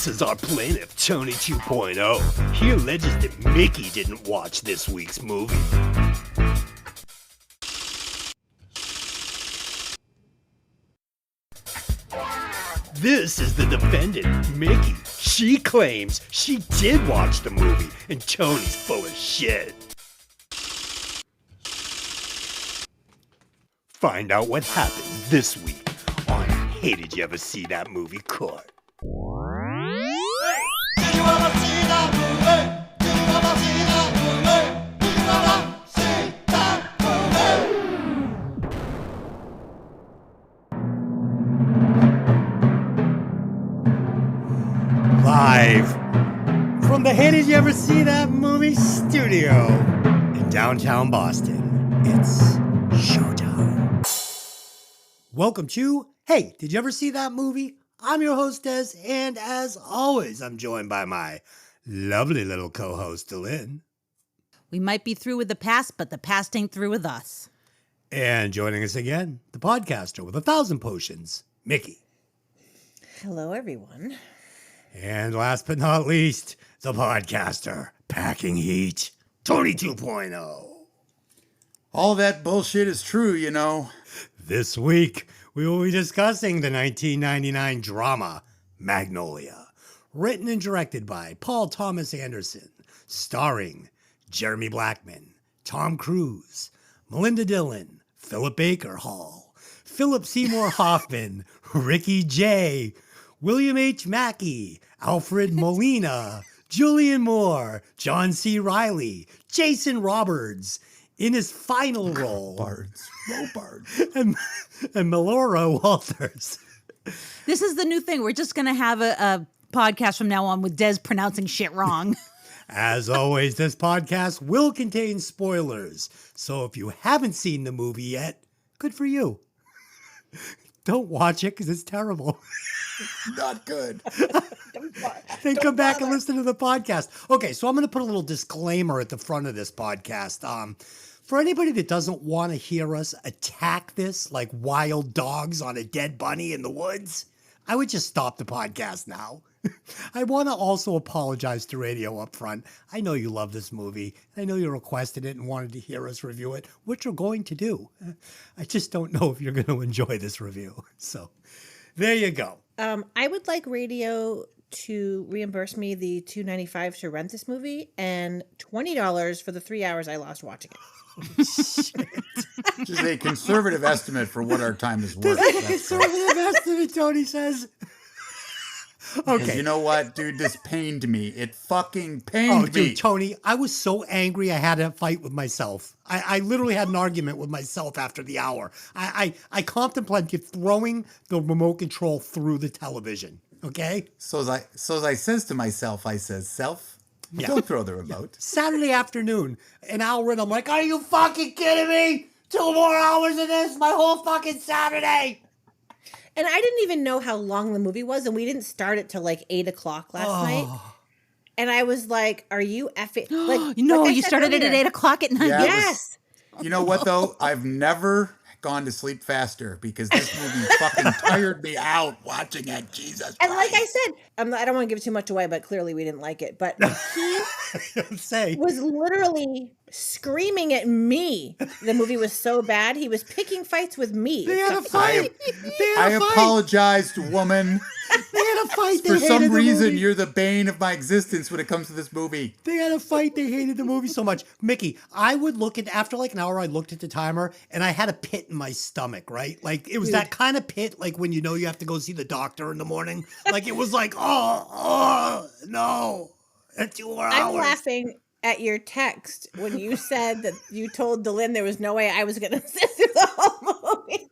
This is our plaintiff, Tony 2.0. He alleges that Mikki didn't watch this week's movie. This is the defendant, Mikki. She claims she did watch the movie, and Tony's full of shit. Find out what happens this week on Hey, Did You Ever See That Movie Court? Live from the Hey, Did You Ever See That Movie studio in downtown Boston, it's showtime. Welcome to Hey, Did You Ever See That Movie? I'm your host, Des, and as always, I'm joined by my lovely little co-host, Lynn. We might be through with the past, but the past ain't through with us. And joining us again, the podcaster with 1,000 potions, Mikki. Hello, everyone. And last but not least, the podcaster, packing heat, Tony 2.0. All that bullshit is true, you know. This week, we will be discussing the 1999 drama, Magnolia, written and directed by Paul Thomas Anderson, starring Jeremy Blackman, Tom Cruise, Melinda Dillon, Philip Baker Hall, Philip Seymour Hoffman, Ricky Jay, William H. Mackey, Alfred Molina, Julian Moore, John C. Reilly, Jason Roberts, in his final role, Robards. and Melora Walters. This is the new thing. We're just going to have a podcast from now on with Des pronouncing shit wrong. As always, this podcast will contain spoilers, so if you haven't seen the movie yet, good for you. Don't watch it because it's terrible. Not good. Then come back and listen to the podcast. Okay, so I'm going to put a little disclaimer at the front of this podcast. For anybody that doesn't want to hear us attack this like wild dogs on a dead bunny in the woods, I would just stop the podcast now. I want to also apologize to radio up front. I know you love this movie. I know you requested it and wanted to hear us review it, which we're going to do. I just don't know if you're going to enjoy this review. So there you go. I would like radio to reimburse me the $2.95 to rent this movie and $20 for the 3 hours I lost watching it. Shit. Just a conservative estimate for what our time is worth. This is a conservative estimate, Tony says. Okay. You know what, dude? This pained me. It fucking pained me. Dude, Tony, I was so angry I had a fight with myself. I literally had an argument with myself after the hour. I contemplated throwing the remote control through the television. Okay? So as I says to myself, I says, self, Yeah. don't throw the remote. Saturday afternoon, an hour in, I'm like, are you fucking kidding me? 2 more hours of this? My whole fucking Saturday. And I didn't even know how long the movie was, and we didn't start it till like 8 o'clock last night. And I was like, are you effing? Like, No, like I you said started it earlier. at 8 o'clock at night. Yeah, it was- Yes. You know what, though? I've never gone to sleep faster because this movie fucking tired me out watching it. Jesus And like Christ. I said, I don't want to give too much away, but clearly we didn't like it. But he Say. was literally screaming at me. The movie was so bad. He was picking fights with me. They had a fight. I apologized, woman. They had a fight. They For hated some the reason, movie. you're the bane of my existence when it comes to this movie. They had a fight. They hated the movie so much. Mikki, I would look at, after like an hour, I looked at the timer and I had a pit in my stomach, right? Like it was that kind of pit, like when you know you have to go see the doctor in the morning. Like it was like, oh, no. 2 more hours. I'm laughing at your text when you said that you told Dylan there was no way I was going to sit through the whole movie.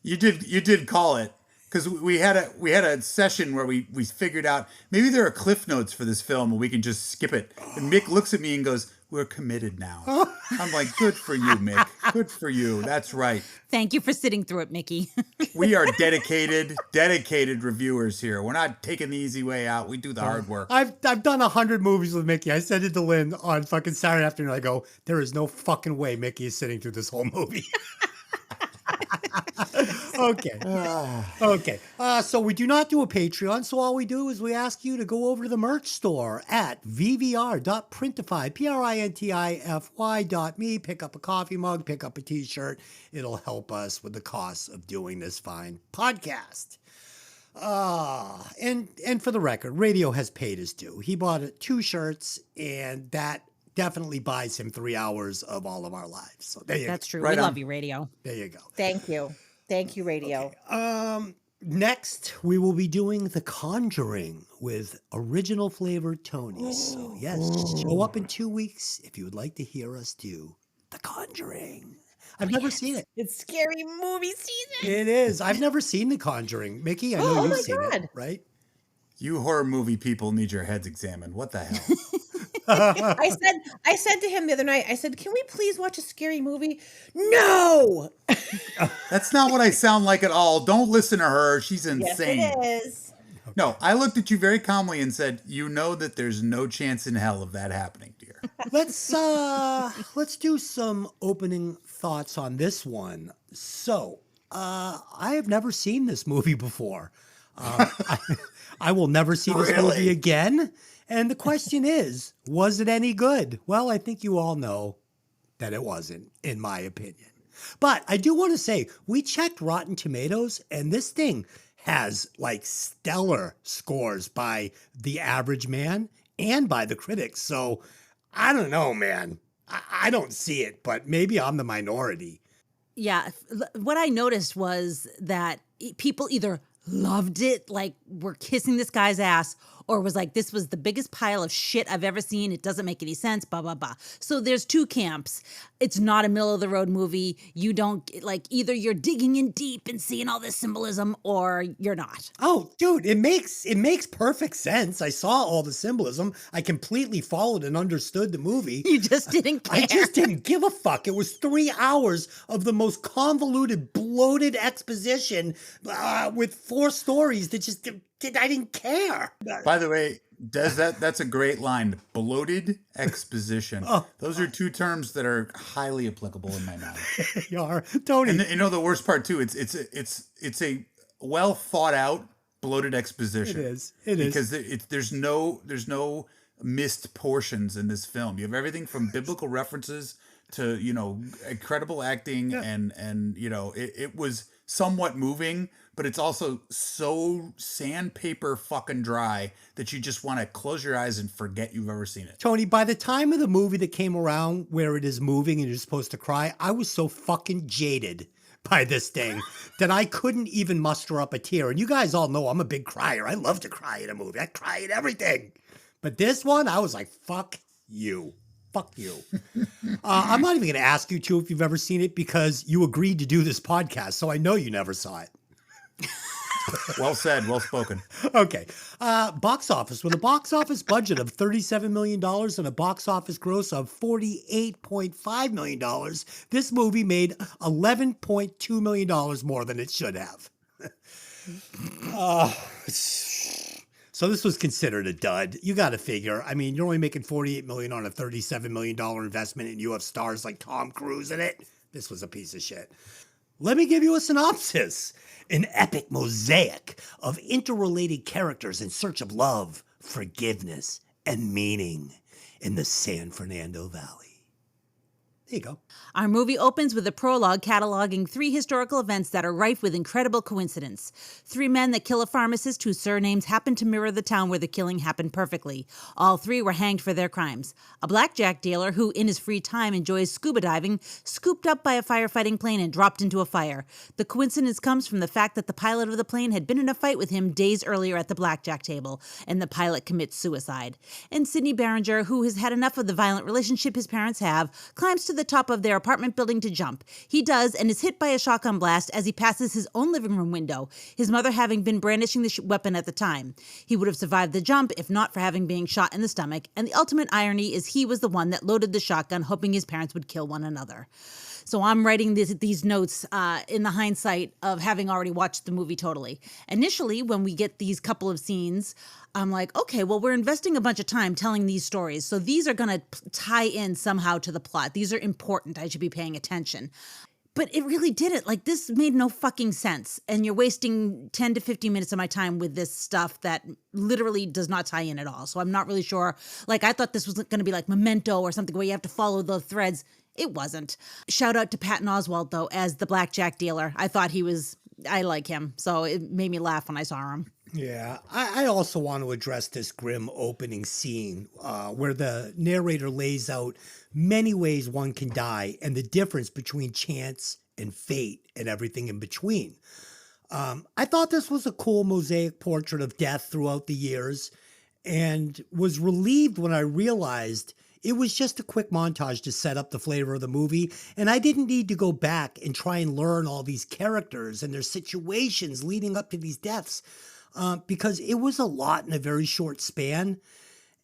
You did call it because we had a session where we figured out maybe there are cliff notes for this film and we can just skip it. And Mick looks at me and goes, "We're committed now." I'm like, "Good for you, Mick. Good for you. That's right. Thank you for sitting through it, Mikki. We are dedicated reviewers here. We're not taking the easy way out. We do the hard work." I've done 100 movies with Mikki. I said it to Lynn on fucking Saturday afternoon. I go, there is no fucking way Mikki is sitting through this whole movie. Okay. Okay. So we do not do a Patreon. So all we do is we ask you to go over to the merch store at vvr.printify, printify.me, pick up a coffee mug, pick up a t-shirt. It'll help us with the costs of doing this fine podcast. And for the record, Radio has paid his due. He bought 2 shirts, and that definitely buys him 3 hours of all of our lives. So there you That's go. true. Right We on. love you, Radio. There you go. Thank you. Thank you, Radio. Next, we will be doing The Conjuring with original flavored Tonys. So yes, show up in 2 weeks if you would like to hear us do The Conjuring. I've never seen it. It's scary movie season. It is. I've never seen The Conjuring. Mickey, I know Oh you've my seen it, God. right? You horror movie people need your heads examined. What the hell? I said to him the other night, I said, "Can we please watch a scary movie?" No. That's not what I sound like at all. Don't listen to her. She's insane. Yes, it is. No, I looked at you very calmly and said, "You know that there's no chance in hell of that happening, dear." Let's do some opening thoughts on this one. So, I have never seen this movie before. I will never see this movie again. And the question is, was it any good? Well, I think you all know that it wasn't, in my opinion. But I do want to say, we checked Rotten Tomatoes, and this thing has like stellar scores by the average man and by the critics. So I don't know, man. I don't see it, but maybe I'm the minority. Yeah. What I noticed was that people either loved it, like were kissing this guy's ass, or was like, this was the biggest pile of shit I've ever seen. It doesn't make any sense, blah, blah, blah. So there's 2 camps. It's not a middle of the road movie. You don't like, either you're digging in deep and seeing all this symbolism, or you're not. Oh, dude, it makes perfect sense. I saw all the symbolism. I completely followed and understood the movie. You just didn't care. I just didn't give a fuck. It was 3 hours of the most convoluted, bloated exposition with 4 stories that just I didn't care. By the way, that's a great line. Bloated exposition. Those are 2 terms that are highly applicable in my knowledge. You are, Tony. And you know the worst part too. It's a well thought out bloated exposition. It is. It is. Because there's no missed portions in this film. You have everything from biblical references to incredible acting and it was somewhat moving, but it's also so sandpaper fucking dry that you just want to close your eyes and forget you've ever seen it. Tony, by the time of the movie that came around where it is moving and you're supposed to cry, I was so fucking jaded by this thing that I couldn't even muster up a tear. And you guys all know I'm a big crier. I love to cry in a movie. I cry at everything. But this one, I was like, fuck you. Fuck you. I'm not even going to ask you two if you've ever seen it because you agreed to do this podcast. So I know you never saw it. Well said, well spoken. Okay. Box office. With a box office budget of $37 million and a box office gross of $48.5 million, this movie made $11.2 million more than it should have. So this was considered a dud. You got to figure. I mean, you're only making $48 million on a $37 million investment, and you have stars like Tom Cruise in it. This was a piece of shit. Let me give you a synopsis. An epic mosaic of interrelated characters in search of love, forgiveness, and meaning in the San Fernando Valley. There you go. Our movie opens with a prologue cataloging 3 historical events that are rife with incredible coincidence. 3 men that kill a pharmacist whose surnames happen to mirror the town where the killing happened perfectly. All 3 were hanged for their crimes. A blackjack dealer who, in his free time, enjoys scuba diving, scooped up by a firefighting plane and dropped into a fire. The coincidence comes from the fact that the pilot of the plane had been in a fight with him days earlier at the blackjack table, and the pilot commits suicide. And Sidney Barringer, who has had enough of the violent relationship his parents have, climbs to the top of their apartment building to jump. He does, and is hit by a shotgun blast as he passes his own living room window, his mother having been brandishing the weapon at the time. He would have survived the jump if not for having been shot in the stomach, and the ultimate irony is he was the one that loaded the shotgun, hoping his parents would kill one another. So I'm writing these notes in the hindsight of having already watched the movie totally. Initially, when we get these couple of scenes, I'm like, okay, well, we're investing a bunch of time telling these stories. So these are going to tie in somehow to the plot. These are important. I should be paying attention. But it really didn't. Like, this made no fucking sense. And you're wasting 10 to 15 minutes of my time with this stuff that literally does not tie in at all. So I'm not really sure. Like, I thought this was going to be like Memento or something where you have to follow the threads. It wasn't. Shout out to Patton Oswalt, though, as the blackjack dealer. I like him. So it made me laugh when I saw him. Yeah, I also want to address this grim opening scene where the narrator lays out many ways one can die and the difference between chance and fate and everything in between. I thought this was a cool mosaic portrait of death throughout the years and was relieved when I realized it was just a quick montage to set up the flavor of the movie, and I didn't need to go back and try and learn all these characters and their situations leading up to these deaths. Because it was a lot in a very short span.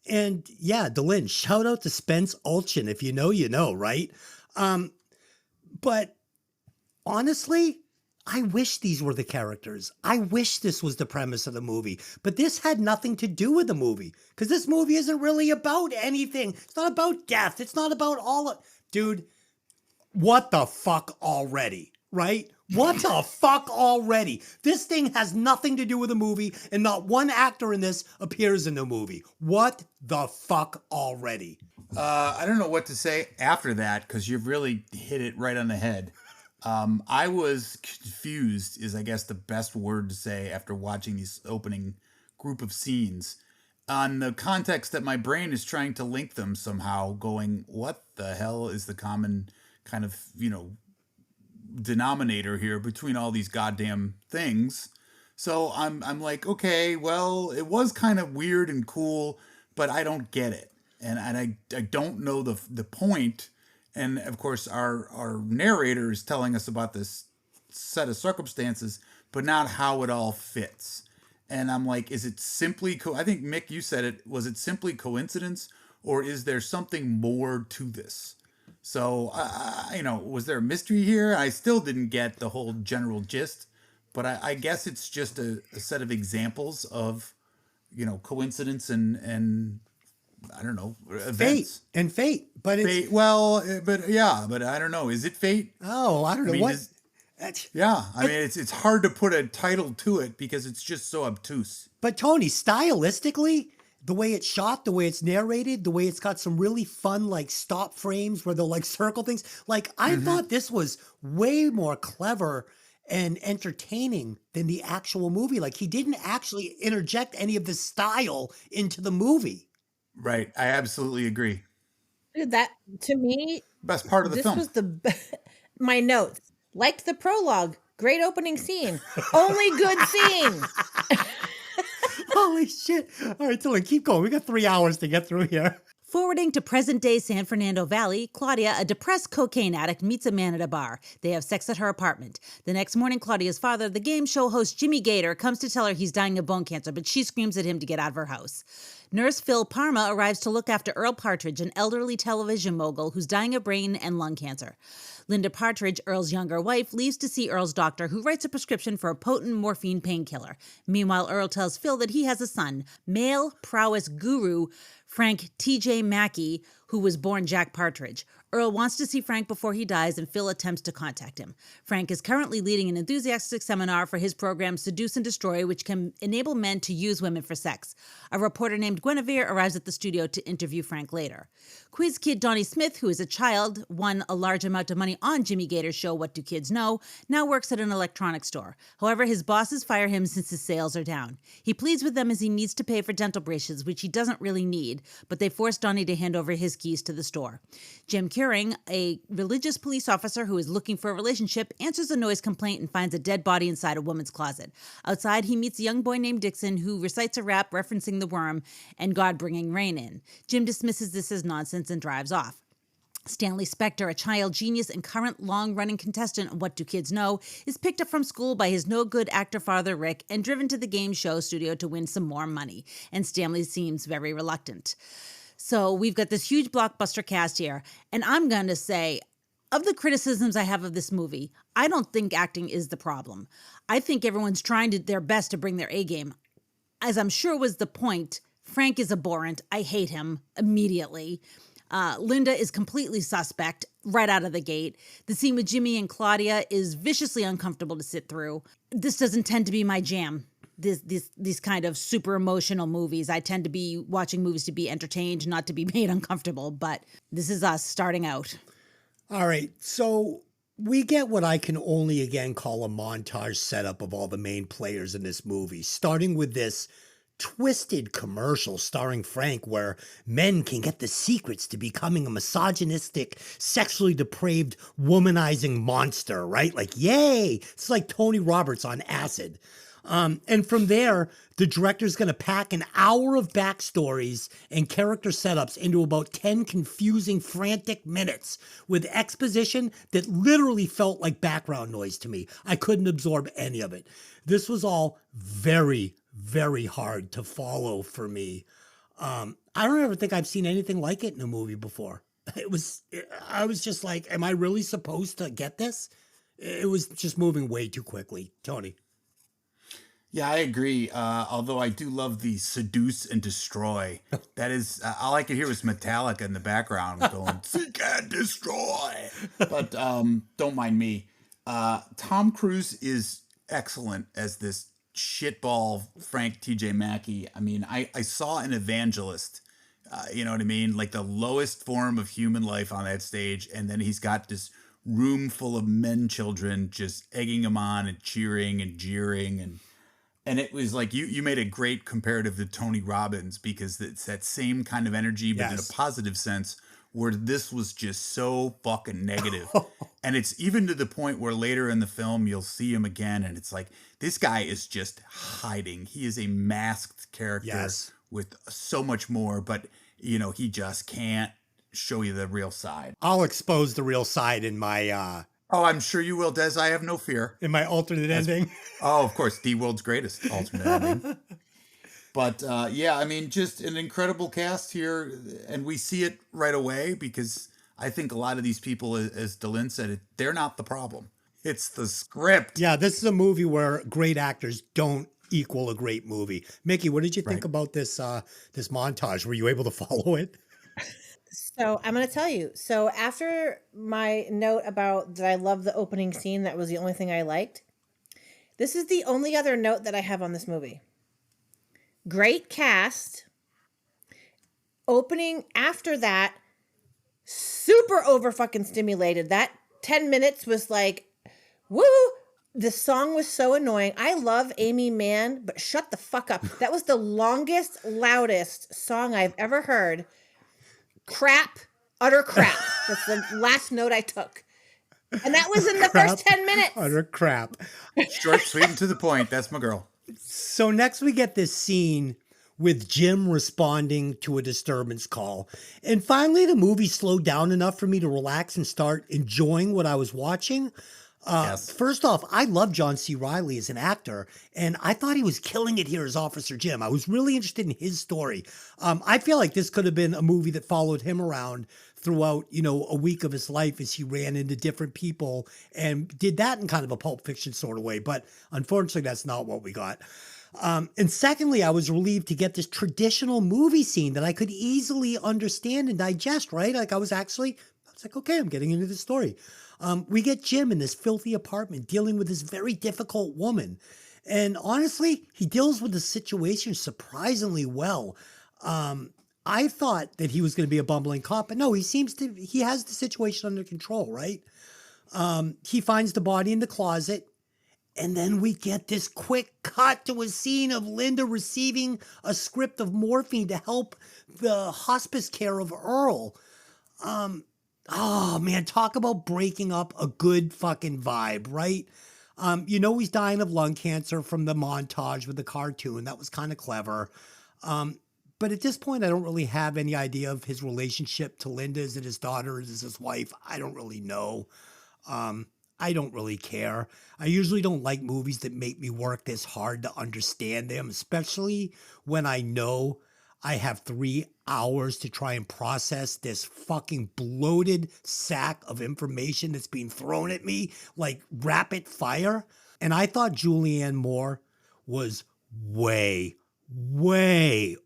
And yeah, Delin, shout out to Spence Ulchin. If you know, you know, right? But honestly, I wish these were the characters. I wish this was the premise of the movie. But this had nothing to do with the movie. Because this movie isn't really about anything. It's not about death. It's not about all of... Dude, what the fuck already, right? What the fuck already? This thing has nothing to do with the movie, and not one actor in this appears in the movie. What the fuck already? I don't know what to say after that, because you've really hit it right on the head. I was confused, is I guess the best word to say after watching these opening group of scenes, on the context that my brain is trying to link them somehow, going, what the hell is the common kind of, denominator here between all these goddamn things? So I'm like, okay, well, it was kind of weird and cool, but I don't get it. And I don't know the point. And of course, our narrator is telling us about this set of circumstances, but not how it all fits. And I'm like, is it simply, I think, Mick, you said it, was it simply coincidence, or is there something more to this? So, was there a mystery here? I still didn't get the whole general gist, but I guess it's just a set of examples of, coincidence and I don't know, events. Fate. But it's... Fate, well, but I don't know. Is it fate? Oh, I don't know. It's hard to put a title to it because it's just so obtuse. But Tony, stylistically, the way it's shot, the way it's narrated, the way it's got some really fun, like, stop frames where they'll, like, circle things. Like, I thought this was way more clever and entertaining than the actual movie. Like, he didn't actually interject any of the style into the movie. Right. I absolutely agree. That, to me, best part of the film. This was my notes. Liked the prologue. Great opening scene. Only good scene. Holy shit. All right, Dylan, keep going. We got 3 hours to get through here. Forwarding to present-day San Fernando Valley, Claudia, a depressed cocaine addict, meets a man at a bar. They have sex at her apartment. The next morning, Claudia's father, the game show host Jimmy Gator, comes to tell her he's dying of bone cancer, but she screams at him to get out of her house. Nurse Phil Parma arrives to look after Earl Partridge, an elderly television mogul who's dying of brain and lung cancer. Linda Partridge, Earl's younger wife, leaves to see Earl's doctor, who writes a prescription for a potent morphine painkiller. Meanwhile, Earl tells Phil that he has a son, male prowess guru Frank T.J. Mackey, who was born Jack Partridge. Earl wants to see Frank before he dies, and Phil attempts to contact him. Frank is currently leading an enthusiastic seminar for his program Seduce and Destroy, which can enable men to use women for sex. A reporter named Guinevere arrives at the studio to interview Frank later. Quiz kid Donnie Smith, who is a child, won a large amount of money on Jimmy Gator's show What Do Kids Know, now works at an electronics store. However, his bosses fire him since his sales are down. He pleads with them as he needs to pay for dental braces, which he doesn't really need, but they force Donnie to hand over his keys to the store. Jim Curing, a religious police officer who is looking for a relationship, answers a noise complaint and finds a dead body inside a woman's closet. Outside, he meets a young boy named Dixon who recites a rap referencing the worm and God bringing rain in. Jim dismisses this as nonsense and drives off. Stanley Spector, a child genius and current long-running contestant on What Do Kids Know, is picked up from school by his no-good actor father Rick and driven to the game show studio to win some more money. And Stanley seems very reluctant. So we've got this huge blockbuster cast here, and I'm going to say, of the criticisms I have of this movie, I don't think acting is the problem. I think everyone's trying their best to bring their A-game. As I'm sure was the point, Frank is abhorrent. I hate him immediately. Linda is completely suspect right out of the gate. The scene with Jimmy and Claudia is viciously uncomfortable to sit through. This doesn't tend to be my jam. These kind of super emotional movies. I tend to be watching movies to be entertained, not to be made uncomfortable, but this is us starting out. All right, so we get what I can only again call a montage setup of all the main players in this movie, starting with this twisted commercial starring Frank where men can get the secrets to becoming a misogynistic, sexually depraved, womanizing monster, right? Like, yay! It's like Tony Roberts on acid. And from there, the director's going to pack an hour of backstories and character setups into about 10 confusing, frantic minutes with exposition that literally felt like background noise to me. I couldn't absorb any of it. This was all very, very hard to follow for me. I don't ever think I've seen anything like it in a movie before. I was just like, am I really supposed to get this? It was just moving way too quickly. Tony. Yeah, I agree. Although I do love the seduce and destroy. That is, all I could hear was Metallica in the background going, seek and destroy. But don't mind me. Tom Cruise is excellent as this shitball Frank T.J. Mackey. I mean, I saw an evangelist, you know what I mean? Like the lowest form of human life on that stage. And then he's got this room full of men children just egging him on and cheering and jeering. And it was like, you made a great comparative to Tony Robbins because it's that same kind of energy, but in a positive sense, where this was just so fucking negative. And it's even to the point where later in the film, you'll see him again. And it's like, this guy is just hiding. He is a masked character with so much more, but you know, he just can't show you the real side. I'll expose the real side in my, Oh, I'm sure you will, Des. I have no fear. in my alternate ending. Oh, of course, the world's greatest alternate ending. But yeah, I mean, just an incredible cast here, and we see it right away because I think a lot of these people, as Delin said, they're not the problem. It's the script. Yeah, this is a movie where great actors don't equal a great movie. Mickey, what did you think about this this montage? Were you able to follow it? So I'm going to tell you. So after my note about that I love the opening scene, that was the only thing I liked. This is the only other note that I have on this movie. Great cast. Opening after that, super over fucking stimulated. That 10 minutes was like, woo! The song was so annoying. I love Amy Mann, but shut the fuck up. That was the longest, loudest song I've ever heard. Crap, utter crap. That's the last note I took. And that was in the first 10 minutes. Utter crap. Short, sweet, and to the point. That's my girl. So next we get this scene with Jim responding to a disturbance call. And finally the movie slowed down enough for me to relax and start enjoying what I was watching. First off, I love John C. Reilly as an actor, and I thought he was killing it here as Officer Jim. I was really interested in his story. I feel like this could have been a movie that followed him around throughout, you know, a week of his life as he ran into different people and did that in kind of a Pulp Fiction sort of way. But unfortunately, that's not what we got. And secondly, I was relieved to get this traditional movie scene that I could easily understand and digest, right? Like I was like, okay, I'm getting into the story. We get Jim in this filthy apartment dealing with this very difficult woman. And honestly, he deals with the situation surprisingly well. I thought that he was going to be a bumbling cop, but no, he has the situation under control, right? He finds the body in the closet. And then we get this quick cut to a scene of Linda receiving a script of morphine to help the hospice care of Earl. Oh man, talk about breaking up a good fucking vibe, right? You know he's dying of lung cancer from the montage with the cartoon. That was kind of clever. But at this point, I don't really have any idea of his relationship to Linda. Is it his daughter? Is it his wife? I don't really know. I don't really care. I usually don't like movies that make me work this hard to understand them, especially when I know I have 3 hours to try and process this fucking bloated sack of information that's being thrown at me like rapid fire. And I thought Julianne Moore was way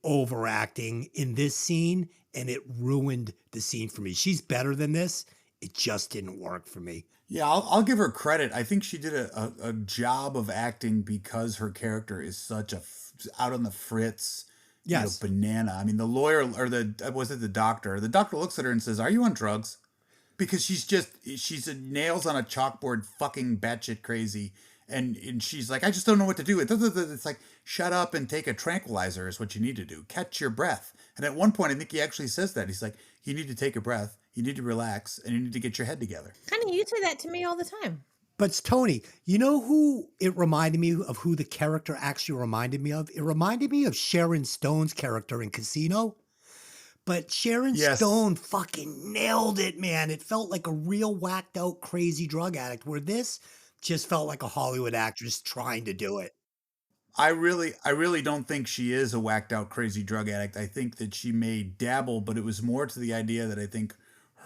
overacting in this scene and it ruined the scene for me. She's better than this. It just didn't work for me. Yeah, I'll give her credit. I think she did a job of acting because her character is such out on the fritz, Yes. banana. I mean, the lawyer or was it the doctor? The doctor looks at her and says, "Are you on drugs?" Because she's nails on a chalkboard, fucking batshit crazy. And she's like, "I just don't know what to do." It's like, shut up and take a tranquilizer is what you need to do. Catch your breath. And at one point, I think he actually says that. He's like, you need to take a breath, you need to relax, and you need to get your head together. Honey, you say that to me all the time. But Tony, you know who it reminded me of, who the character actually reminded me of? It reminded me of Sharon Stone's character in Casino. But Sharon Yes. Stone fucking nailed it, man. It felt like a real whacked out crazy drug addict, where this just felt like a Hollywood actress trying to do it. I really don't think she is a whacked out crazy drug addict. I think that she may dabble, but it was more to the idea that I think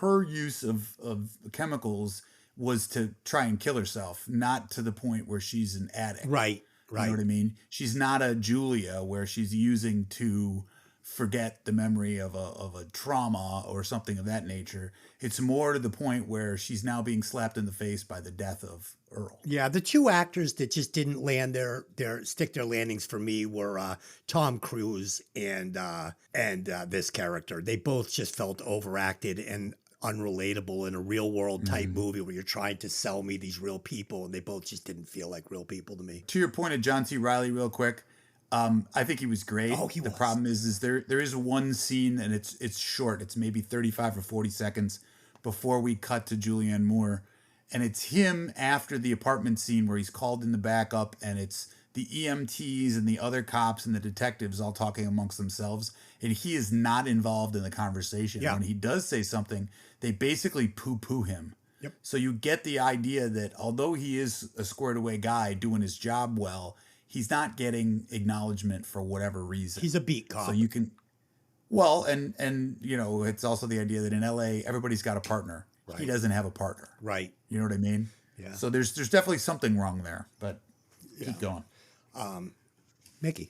her use of chemicals was to try and kill herself, not to the point where she's an addict. Right, You right. know what I mean? She's not a Julia where she's using to forget the memory of a trauma or something of that nature. It's more to the point where she's now being slapped in the face by the death of Earl. Yeah, the two actors that just didn't land their stick their landings for me were Tom Cruise and this character. They both just felt overacted and unrelatable in a real world type movie where you're trying to sell me these real people, and they both just didn't feel like real people to me. To your point of John C. Reilly, real quick, I think he was great. Oh, he the was. problem is there is one scene, and it's short. It's maybe 35 or 40 seconds before we cut to Julianne Moore, and it's him after the apartment scene where he's called in the backup, and it's the EMTs and the other cops and the detectives all talking amongst themselves, and he is not involved in the conversation. Yeah. When he does say something, they basically poo-poo him. Yep. So you get the idea that although he is a squared away guy doing his job well, he's not getting acknowledgement for whatever reason. He's a beat cop. So you can, well, and it's also the idea that in LA everybody's got a partner. Right. He doesn't have a partner. Right. You know what I mean? Yeah. So there's definitely something wrong there, but keep going. Mikki.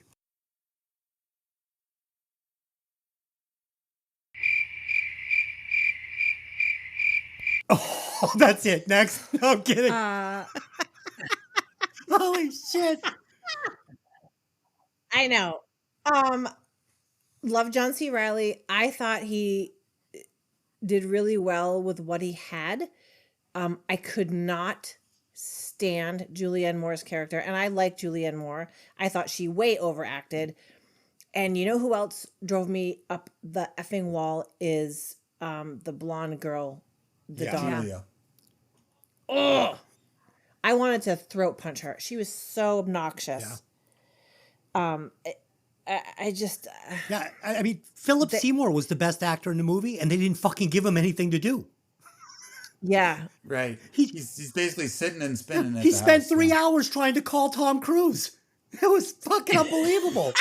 Oh, that's it. Next. No, I'm kidding. Holy shit. I know. Love John C. Reilly. I thought he did really well with what he had. I could not stand Julianne Moore's character, and I like Julianne Moore. I thought she way overacted. And you know who else drove me up the effing wall is the blonde girl, the Yeah. daughter. Julia. Ugh. I wanted to throat punch her. She was so obnoxious. I just Yeah, I mean, Philip Seymour was the best actor in the movie, and they didn't fucking give him anything to do. yeah. Right. He's basically sitting and spinning at He the spent house, 3 hours trying to call Tom Cruise. It was fucking unbelievable.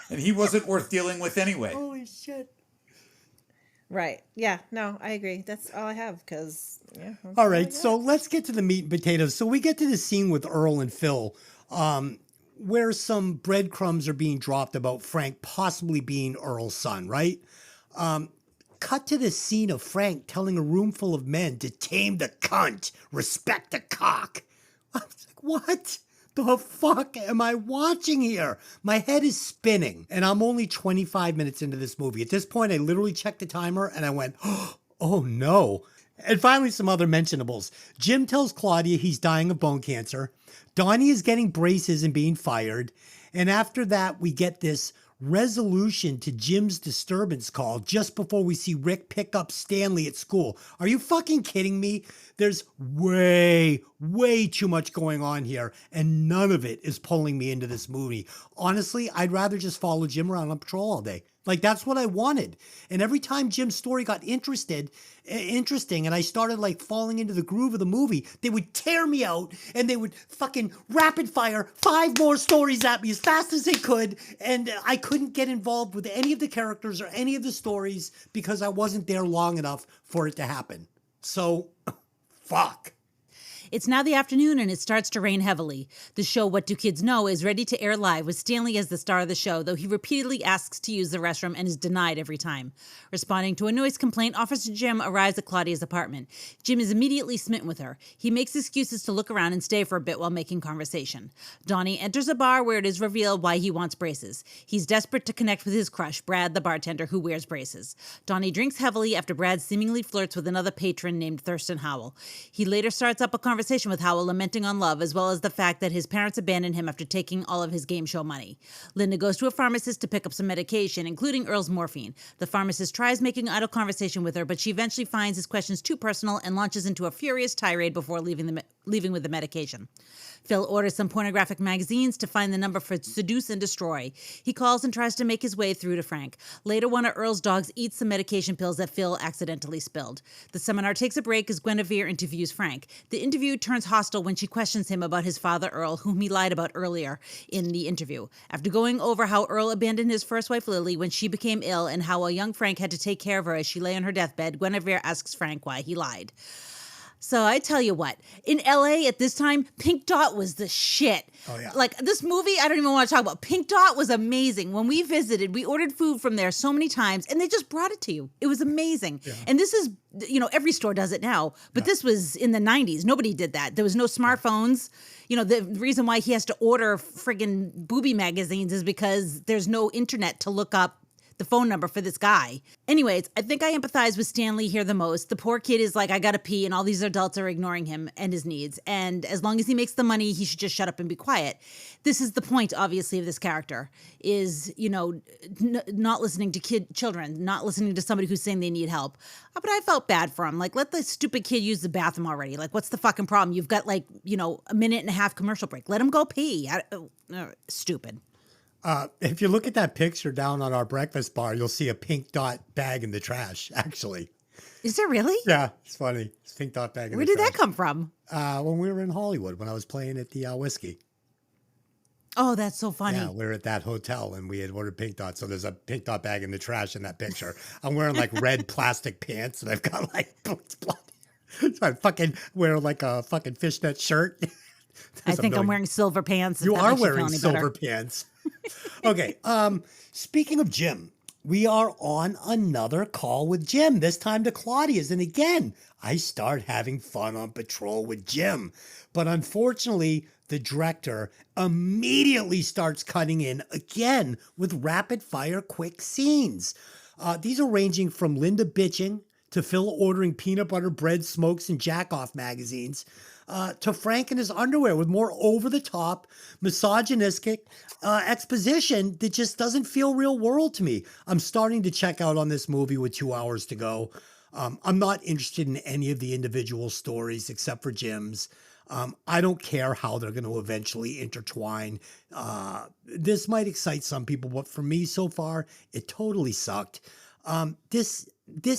and he wasn't worth dealing with anyway. Holy shit. Right. Yeah. No, I agree. That's all I have because yeah. that's All I right, got. so let's get to the meat and potatoes. So we get to the scene with Earl and Phil, where some breadcrumbs are being dropped about Frank possibly being Earl's son, right? Cut to the scene of Frank telling a room full of men to tame the cunt, respect the cock. I was like, what the fuck am I watching here? My head is spinning, and I'm only 25 minutes into this movie. At this point, I literally checked the timer and I went, oh no. And finally, some other mentionables. Jim tells Claudia he's dying of bone cancer. Donnie is getting braces and being fired. And after that, we get this resolution to Jim's disturbance call just before we see Rick pick up Stanley at school. Are you fucking kidding me? There's way too much going on here, and none of it is pulling me into this movie. Honestly, I'd rather just follow Jim around on patrol all day. Like, that's what I wanted. And every time Jim's story got interesting and I started like falling into the groove of the movie, they would tear me out and they would fucking rapid fire 5 more stories at me as fast as they could. And I couldn't get involved with any of the characters or any of the stories because I wasn't there long enough for it to happen. So, fuck. It's now the afternoon and it starts to rain heavily. The show What Do Kids Know is ready to air live with Stanley as the star of the show, though he repeatedly asks to use the restroom and is denied every time. Responding to a noise complaint, Officer Jim arrives at Claudia's apartment. Jim is immediately smitten with her. He makes excuses to look around and stay for a bit while making conversation. Donnie enters a bar where it is revealed why he wants braces. He's desperate to connect with his crush, Brad, the bartender, who wears braces. Donnie drinks heavily after Brad seemingly flirts with another patron named Thurston Howell. He later starts up a conversation with Howell lamenting on love, as well as the fact that his parents abandoned him after taking all of his game show money. Linda goes to a pharmacist to pick up some medication, including Earl's morphine. The pharmacist tries making idle conversation with her, but she eventually finds his questions too personal and launches into a furious tirade before leaving with the medication. Phil orders some pornographic magazines to find the number for Seduce and Destroy. He calls and tries to make his way through to Frank. Later, one of Earl's dogs eats some medication pills that Phil accidentally spilled. The seminar takes a break as Guinevere interviews Frank. The interview turns hostile when she questions him about his father, Earl, whom he lied about earlier in the interview. After going over how Earl abandoned his first wife, Lily, when she became ill, and how a young Frank had to take care of her as she lay on her deathbed, Guinevere asks Frank why he lied. So I tell you what, in LA at this time, Pink Dot was the shit. Oh, yeah. Like this movie, I don't even want to talk about. Pink Dot was amazing. When we visited, we ordered food from there so many times and they just brought it to you. It was amazing. Yeah. And this is, every store does it now, but this was in the 90s. Nobody did that. There was no smartphones. The reason why he has to order friggin' booby magazines is because there's no internet to look up the phone number for this guy. Anyways, I think I empathize with Stanley here the most. The poor kid is like, I gotta pee, and all these adults are ignoring him and his needs. And as long as he makes the money, he should just shut up and be quiet. This is the point, obviously, of this character, is, not listening to children, not listening to somebody who's saying they need help. But I felt bad for him. Like, let the stupid kid use the bathroom already. Like, what's the fucking problem? You've got, a minute and a half commercial break. Let him go pee. Stupid. If you look at that picture down on our breakfast bar, you'll see a Pink Dot bag in the trash, actually. Is there really? Yeah, it's funny. It's Pink Dot bag in Where the did trash. that come from? When we were in Hollywood, when I was playing at the Whiskey. Oh, that's so funny. Yeah, we were at that hotel and we had ordered Pink Dot. So there's a Pink Dot bag in the trash in that picture. I'm wearing red plastic pants and I've got so I'm fucking wearing a fucking fishnet shirt. I think I'm wearing silver pants. You are wearing silver pants. Okay. Speaking of Jim, we are on another call with Jim, this time to Claudia's. And again, I start having fun on patrol with Jim. But unfortunately, the director immediately starts cutting in again with rapid fire quick scenes. These are ranging from Linda bitching to Phil ordering peanut butter bread, smokes, and jack-off magazines, to Frank in his underwear with more over-the-top, misogynistic exposition that just doesn't feel real world to me. I'm starting to check out on this movie with 2 hours to go. I'm not interested in any of the individual stories except for Jim's. I don't care how they're going to eventually intertwine. This might excite some people, but for me so far, it totally sucked. This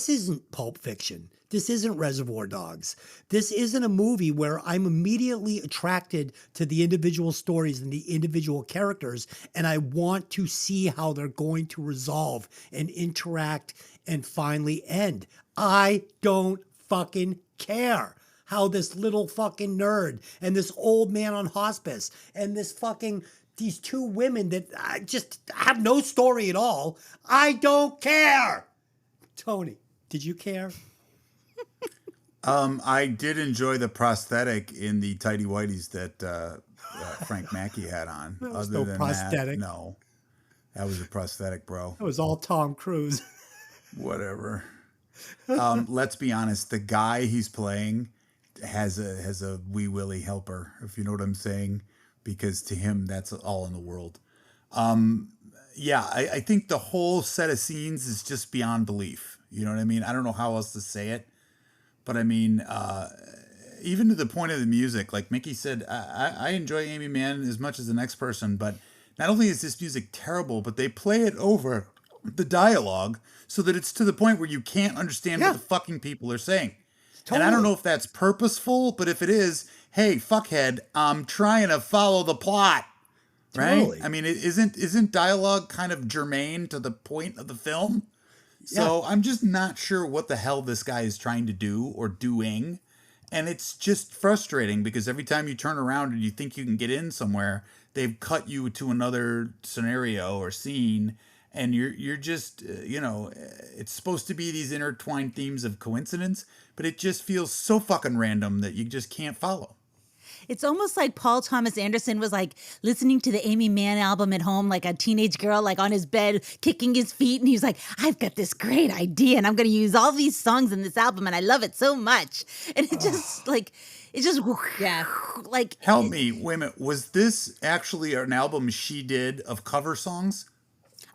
isn't Pulp Fiction. This isn't Reservoir Dogs. This isn't a movie where I'm immediately attracted to the individual stories and the individual characters, and I want to see how they're going to resolve and interact and finally end. I don't fucking care how this little fucking nerd and this old man on hospice and these two women that just have no story at all. I don't care. Tony, did you care? I did enjoy the prosthetic in the tighty whities that Frank Mackey had on. That was Other no than prosthetic. That, no, that was a prosthetic, bro. It was all Tom Cruise. Whatever. Let's be honest. The guy he's playing has a wee willy helper, if you know what I'm saying, because to him that's all in the world. Yeah, I think the whole set of scenes is just beyond belief. You know what I mean? I don't know how else to say it, but I mean, even to the point of the music, like Mikki said, I enjoy Amy Mann as much as the next person, but not only is this music terrible, but they play it over the dialogue so that it's to the point where you can't understand what the fucking people are saying. Totally. And I don't know if that's purposeful, but if it is, hey, fuckhead, I'm trying to follow the plot. Right? Totally. I mean, isn't dialogue kind of germane to the point of the film? So I'm just not sure what the hell this guy is trying to do or doing. And it's just frustrating because every time you turn around and you think you can get in somewhere, they've cut you to another scenario or scene, and you're just it's supposed to be these intertwined themes of coincidence, but it just feels so fucking random that you just can't follow. It's almost like Paul Thomas Anderson was like listening to the Amy Mann album at home, like a teenage girl, like on his bed, kicking his feet. And he was like, I've got this great idea and I'm going to use all these songs in this album and I love it so much. And it just Yeah. like. Help me, wait a minute. Was this actually an album she did of cover songs?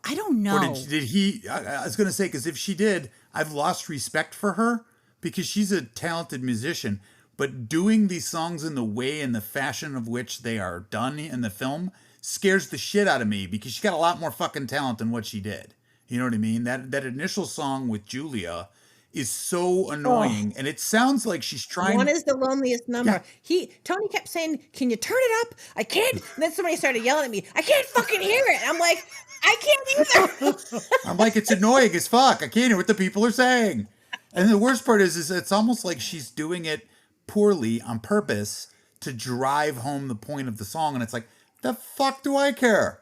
I don't know. Or did he, I was going to say, because if she did, I've lost respect for her because she's a talented musician. But doing these songs in the way and the fashion of which they are done in the film scares the shit out of me because she got a lot more fucking talent than what she did. You know what I mean? That initial song with Julia is so annoying, and it sounds like she's trying. One is the loneliest number. Yeah. Tony kept saying, "Can you turn it up? I can't." And then somebody started yelling at me, "I can't fucking hear it." And I'm like, "I can't either." I'm like, it's annoying as fuck. I can't hear what the people are saying. And the worst part is it's almost like she's doing it poorly on purpose to drive home the point of the song, and it's like, the fuck do I care?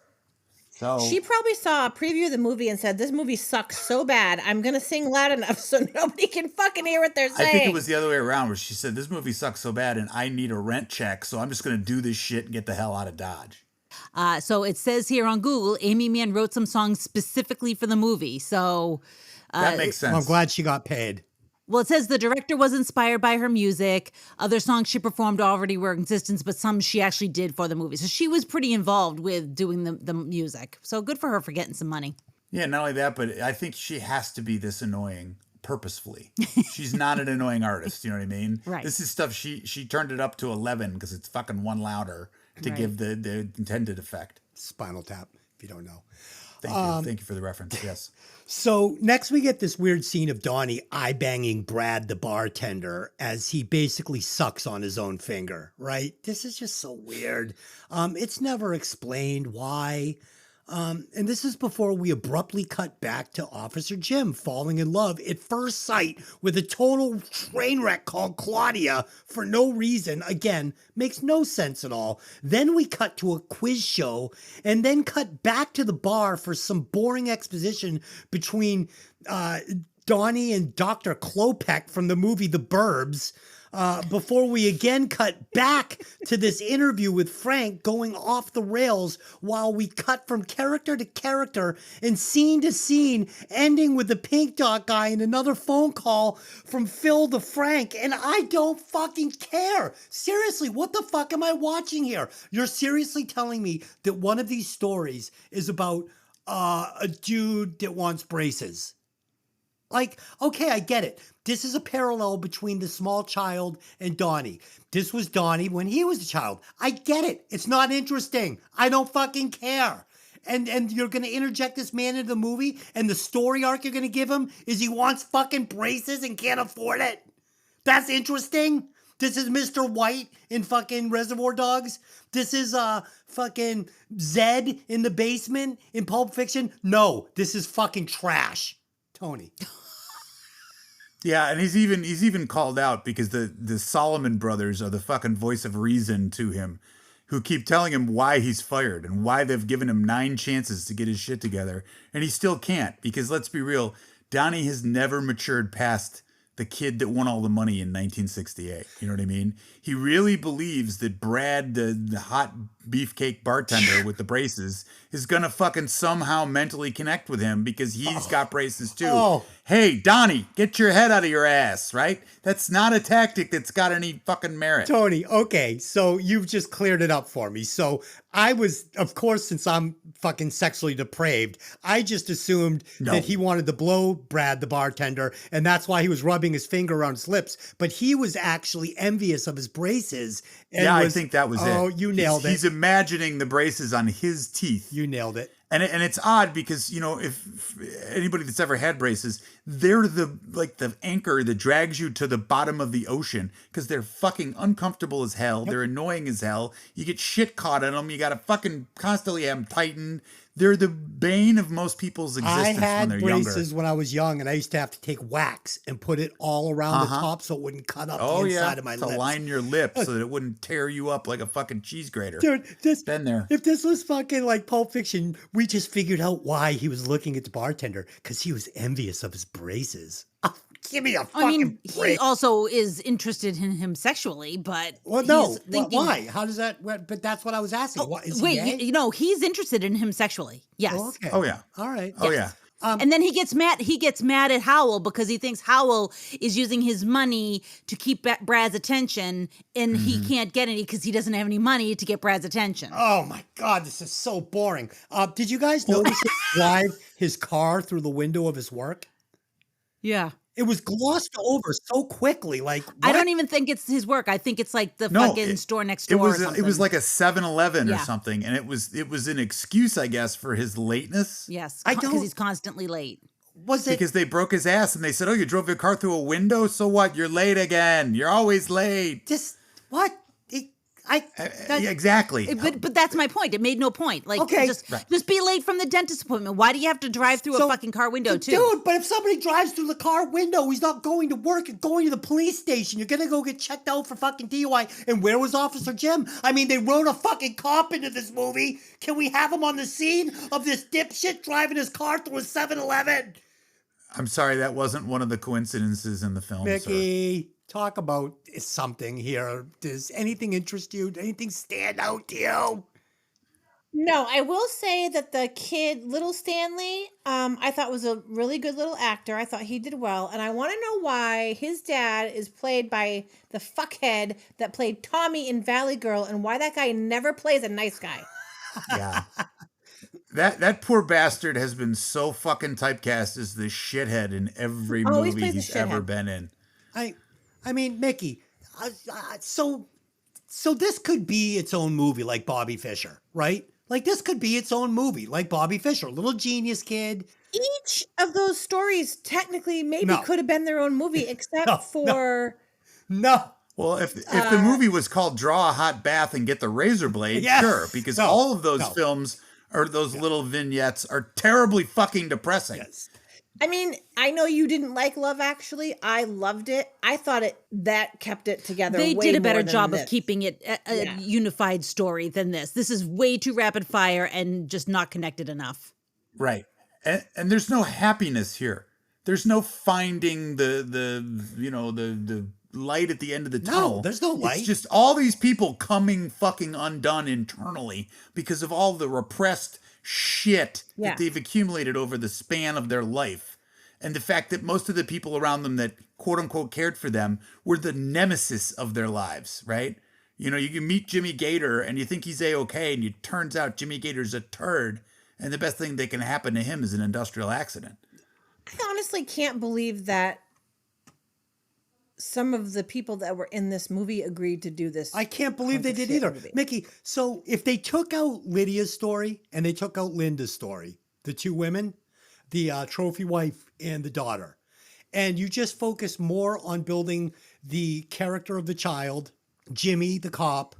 So She probably saw a preview of the movie and said, "This movie sucks so bad. I'm gonna sing loud enough so nobody can fucking hear what they're saying." I think it was the other way around, where she said, this movie sucks so bad and I need a rent check, so I'm just going to do this shit and get the hell out of Dodge. So it says here on Google, Amy Mann wrote some songs specifically for the movie. So That makes sense. Well, I'm glad she got paid. well, it says the director was inspired by her music. Other songs she performed already were in existence, but some she actually did for the movie. So she was pretty involved with doing the music. So good for her for getting some money. Yeah, not only that, but I think she has to be this annoying purposefully. She's not an annoying artist, you know what I mean? Right. This is stuff she turned it up to 11 because it's fucking one louder to Right. give the intended effect. Spinal Tap, if you don't know. Thank you for the reference. Yes. So next we get this weird scene of Donnie eye-banging Brad, the bartender, as he basically sucks on his own finger, right? This is just so weird. It's never explained why. And this is before we abruptly cut back to Officer Jim falling in love at first sight with a total train wreck called Claudia for no reason. Again, makes no sense at all. Then we cut to a quiz show and then cut back to the bar for some boring exposition between Donnie and Dr. Klopek from the movie The Burbs. Before we again cut back to this interview with Frank going off the rails while we cut from character to character and scene to scene, ending with the pink dot guy and another phone call from Phil to Frank. And I don't fucking care. Seriously, what the fuck am I watching here? You're seriously telling me that one of these stories is about a dude that wants braces? Like, okay, I get it. This is a parallel between the small child and Donnie. This was Donnie when he was a child. I get it. It's not interesting. I don't fucking care. And you're going to interject this man into the movie, and the story arc you're going to give him is he wants fucking braces and can't afford it. That's interesting. This is Mr. White in fucking Reservoir Dogs. This is fucking Zed in the basement in Pulp Fiction. No, this is fucking trash. Tony. Yeah, and he's even called out because the Solomon brothers are the fucking voice of reason to him, who keep telling him why he's fired and why they've given him 9 chances to get his shit together, and he still can't, because let's be real, Donnie has never matured past the kid that won all the money in 1968. You know what I mean? He really believes that Brad, the hot beefcake bartender with the braces, is gonna fucking somehow mentally connect with him because he's got braces too. Oh. Hey, Donnie, get your head out of your ass, right? That's not a tactic that's got any fucking merit. Tony, okay, so you've just cleared it up for me. So I was, of course, since I'm fucking sexually depraved, I just assumed that he wanted to blow Brad, the bartender, and that's why he was rubbing his finger around his lips. But he was actually envious of his braces. And I think that was it. Oh, you nailed it. He's imagining the braces on his teeth. You nailed it. And it's odd because, you know, if anybody that's ever had braces, they're the anchor that drags you to the bottom of the ocean because they're fucking uncomfortable as hell. They're annoying as hell. You get shit caught in them. You got to fucking constantly have them tightened. They're the bane of most people's existence when they're I had braces younger. when I was young, and I used to have to take wax and put it all around the top so it wouldn't cut up the inside of my to lips. line your lips so that it wouldn't tear you up like a fucking cheese grater. Dude, Been there. if this was fucking like Pulp Fiction, we just figured out why he was looking at the bartender, because he was envious of his braces. Oh, give me a fucking I mean, he break. also is interested in him sexually, but Well, no. he's thinking, Why? How does that? But that's what I was asking. Why, is he wait, gay? he's interested in him sexually. Yes. Oh, okay. Oh, yeah. All right. Oh, yeah. And then he gets mad. He gets mad at Howell because he thinks Howell is using his money to keep Brad's attention, and he can't get any because he doesn't have any money to get Brad's attention. Oh my God, this is so boring. Did you guys notice him drive his car through the window of his work? Yeah. It was glossed over so quickly. Like, I what? don't even think it's his work. I think it's like the No, fucking store next It door. was or something. it was like a 7-Eleven or Yeah. something, and it was an excuse, I guess, for his lateness. yes, I because don't- he's constantly late. Was it? Because they broke his ass and they said, "Oh, you drove your car through a window? So what? You're late again. You're always late." Just what? Yeah, exactly. But that's my point. It made no point. Like, Okay. just be late from the dentist appointment. Why do you have to drive through a fucking car window too? Dude, but if somebody drives through the car window, he's not going to work. You're going to the police station. You're gonna go get checked out for fucking DUI. And where was Officer Jim? I mean, they wrote a fucking cop into this movie. Can we have him on the scene of this dipshit driving his car through a 7-Eleven? I'm sorry, that wasn't one of the coincidences in the film, sir. Mickey, talk about something here. Does anything interest you? Anything stand out to you? No, I will say that the kid, little Stanley, I thought was a really good little actor. I thought he did well. And I want to know why his dad is played by the fuckhead that played Tommy in Valley Girl, and why that guy never plays a nice guy. Yeah. That poor bastard has been so fucking typecast as the shithead in every Always movie plays the he's ever shithead. been in. I mean, Mickey, so this could be its own movie, like Bobby Fischer, right? Like this could be its own movie, like Bobby Fischer, little genius kid. Each of those stories technically maybe No. could have been their own movie, except No, for No, Well, if the movie was called Draw a Hot Bath and Get the Razor Blade, Yes. sure, because No. all of those No. films or those little vignettes are terribly fucking depressing. yes. I mean, I know you didn't like Love Actually. I loved it. I thought that kept it together. They way did a better more than job of this. keeping it a Yeah. unified story than this. This is way too rapid fire and just not connected enough. Right. And there's no happiness here. There's no finding the light at the end of the tunnel. there's no light. It's just all these people coming fucking undone internally because of all the repressed shit Yeah. that they've accumulated over the span of their life. And the fact that most of the people around them that quote unquote cared for them were the nemesis of their lives, right? You know, you can meet Jimmy Gator and you think he's A-okay, and it turns out Jimmy Gator's a turd, and the best thing that can happen to him is an industrial accident. I honestly can't believe that some of the people that were in this movie agreed to do this. I can't believe they hunk of did shit either. movie. Mickey, so if they took out Lydia's story and they took out Linda's story, the two women, the trophy wife and the daughter, and you just focus more on building the character of the child, Jimmy, the cop,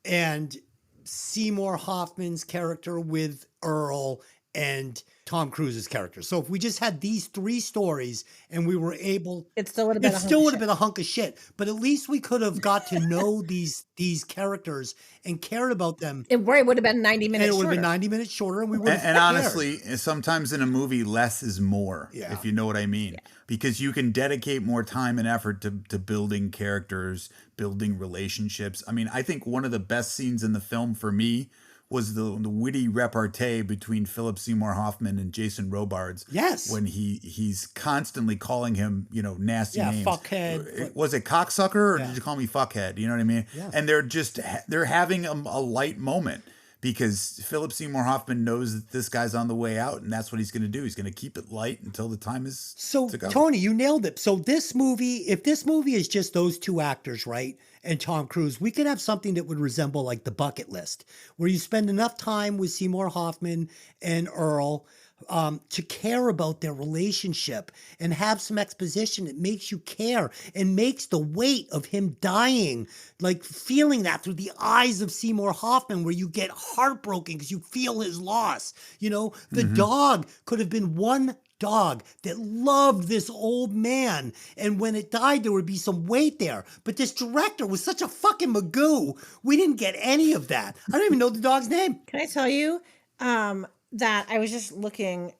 and Seymour Hoffman's character with Earl and Tom Cruise's character. So if we just had these three stories and we were able, It still would have been. it still would have been a hunk of shit. But at least we could have got to know these characters and cared about them. It would have been 90 And minutes. it would have been shorter. 90 minutes shorter, and we would have. And honestly, sometimes in a movie, less is more, Yeah. if you know what I mean. Because you can dedicate more time and effort to building characters, building relationships. I mean, I think one of the best scenes in the film for me was the witty repartee between Philip Seymour Hoffman and Jason Robards. Yes. When he's constantly calling him, nasty Yeah, names. fuckhead. Was it cocksucker or Yeah. did you call me fuckhead? You know what I mean? Yeah. And they're having a light moment because Philip Seymour Hoffman knows that this guy's on the way out, and that's what he's going to do. He's going to keep it light until the time is So to go. Tony, you nailed it. So this movie, if this movie is just those two actors, right, and Tom Cruise, we could have something that would resemble like The Bucket List, where you spend enough time with Seymour Hoffman and Earl to care about their relationship and have some exposition that makes you care and makes the weight of him dying, like feeling that through the eyes of Seymour Hoffman, where you get heartbroken because you feel his loss. You know, the dog could have been one dog that loved this old man, and when it died there would be some weight there, but this director was such a fucking magoo, we didn't get any of that. I don't even know the dog's name. Can I tell you that I was just looking,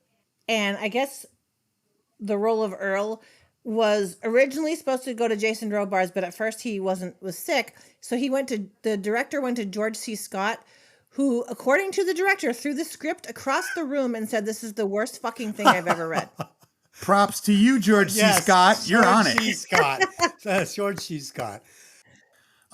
and I guess the role of Earl was originally supposed to go to Jason Robards, but at first he was sick, so the director went to George C. Scott, who, according to the director, threw the script across the room and said, "This is the worst fucking thing I've ever read." Props to you, George C. Scott. You're on it. George C. Scott. That's George C. Scott.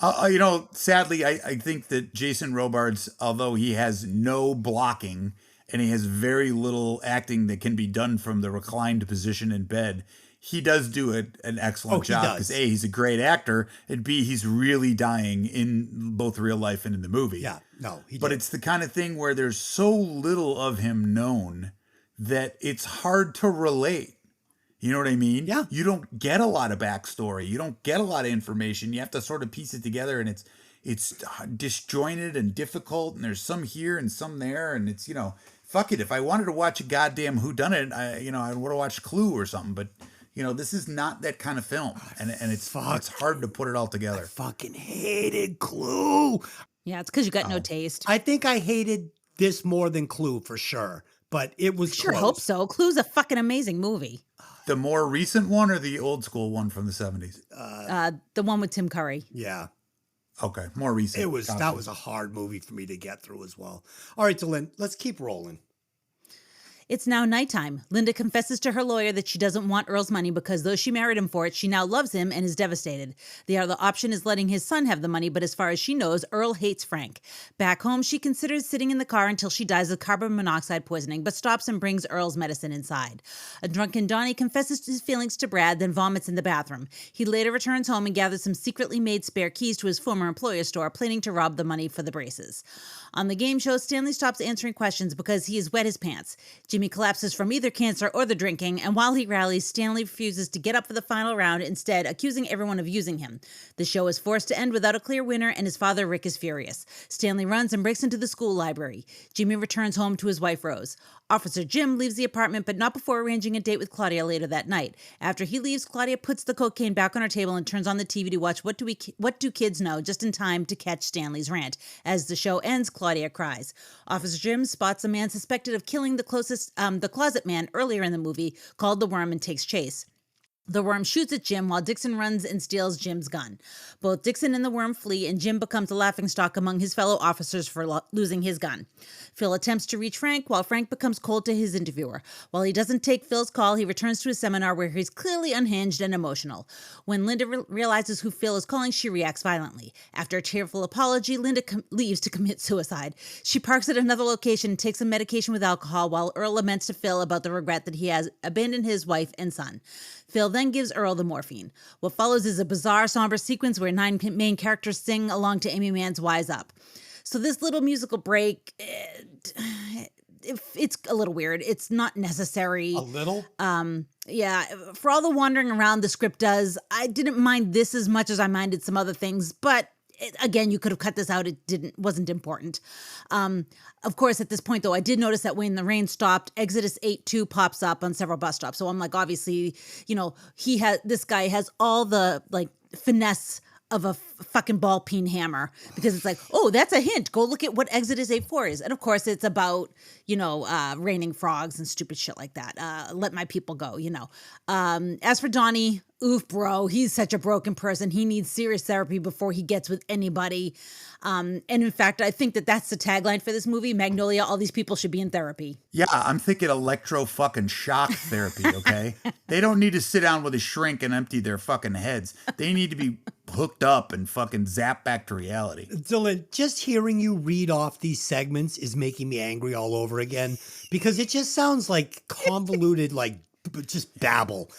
Sadly, I think that Jason Robards, although he has no blocking and he has very little acting that can be done from the reclined position in bed, he does do an excellent job, because A, he's a great actor, and B, he's really dying in both real life and in the movie. Yeah, no, he did. But it's the kind of thing where there's so little of him known that it's hard to relate. You know what I mean? Yeah. You don't get a lot of backstory. You don't get a lot of information. You have to sort of piece it together, and it's disjointed and difficult, and there's some here and some there, and it's, fuck it. If I wanted to watch a goddamn whodunit, I would have watched Clue or something, but this is not that kind of film, and it's hard to put it all together. I fucking hated Clue. Yeah, it's because you got no taste. I think I hated this more than Clue for sure, but it was Sure, close. hope so. Clue's a fucking amazing movie. The more recent one or the old school one from the 70s? The one with Tim Curry. Yeah. Okay, more recent. That was a hard movie for me to get through as well. All right, Dylan, let's keep rolling. It's now nighttime. Linda confesses to her lawyer that she doesn't want Earl's money because though she married him for it, she now loves him and is devastated. The other option is letting his son have the money, but as far as she knows, Earl hates Frank. Back home, she considers sitting in the car until she dies of carbon monoxide poisoning, but stops and brings Earl's medicine inside. A drunken Donnie confesses his feelings to Brad, then vomits in the bathroom. He later returns home and gathers some secretly made spare keys to his former employer's store, planning to rob the money for the braces. On the game show, Stanley stops answering questions because he has wet his pants. Jimmy collapses from either cancer or the drinking, and while he rallies, Stanley refuses to get up for the final round, instead accusing everyone of using him. The show is forced to end without a clear winner, and his father, Rick, is furious. Stanley runs and breaks into the school library. Jimmy returns home to his wife, Rose. Officer Jim leaves the apartment, but not before arranging a date with Claudia later that night. After he leaves, Claudia puts the cocaine back on her table and turns on the TV to watch What Do Kids Know, just in time to catch Stanley's rant. As the show ends, Claudia cries. Officer Jim spots a man suspected of killing the closet man earlier in the movie, called the Worm, and takes chase. The Worm shoots at Jim while Dixon runs and steals Jim's gun. Both Dixon and the Worm flee, and Jim becomes a laughingstock among his fellow officers for losing his gun. Phil attempts to reach Frank, while Frank becomes cold to his interviewer. While he doesn't take Phil's call, he returns to his seminar where he's clearly unhinged and emotional. When Linda realizes who Phil is calling, she reacts violently. After a tearful apology, Linda leaves to commit suicide. She parks at another location and takes some medication with alcohol, while Earl laments to Phil about the regret that he has abandoned his wife and son. Phil then gives Earl the morphine. What follows is a bizarre, somber sequence where 9 main characters sing along to Amy Mann's Wise Up. So this little musical break, it's a little weird. It's not necessary. A little? Yeah, for all the wandering around the script does, I didn't mind this as much as I minded some other things, but again, you could have cut this out. It wasn't important. Of course, at this point, though, I did notice that when the rain stopped, Exodus 8:2 pops up on several bus stops. So I'm like, obviously, this guy has all the finesse of a fucking ball peen hammer, because it's like, oh, that's a hint. Go look at what Exodus 8:4 is. And of course, it's about, raining frogs and stupid shit like that. Let my people go, As for Donnie, oof, bro, he's such a broken person. He needs serious therapy before he gets with anybody. And in fact, I think that's the tagline for this movie, Magnolia, all these people should be in therapy. Yeah, I'm thinking electro fucking shock therapy, okay? They don't need to sit down with a shrink and empty their fucking heads. They need to be hooked up and fucking zap back to reality. Dylan, just hearing you read off these segments is making me angry all over again, because it just sounds like convoluted, just babble.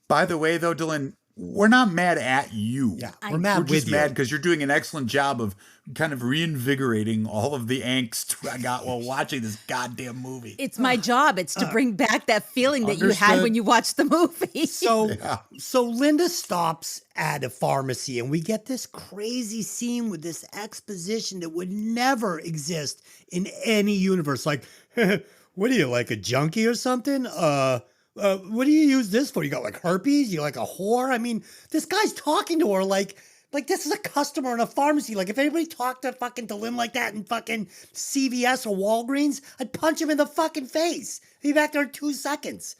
By the way, though, Dylan, we're not mad at you. Yeah, we're mad We're with just you. mad because you're doing an excellent job of kind of reinvigorating all of the angst I got while watching this goddamn movie. It's my job. It's to bring back that feeling that you had Understood. when you watched the movie. So Linda stops at a pharmacy and we get this crazy scene with this exposition that would never exist in any universe. Like, what are you, like a junkie or something? What do you use this for? You got like herpes? You like a whore? I mean, this guy's talking to her like this is a customer in a pharmacy. Like if anybody talked to Lynn like that in fucking CVS or Walgreens, I'd punch him in the fucking face. He'd be back there in 2 seconds.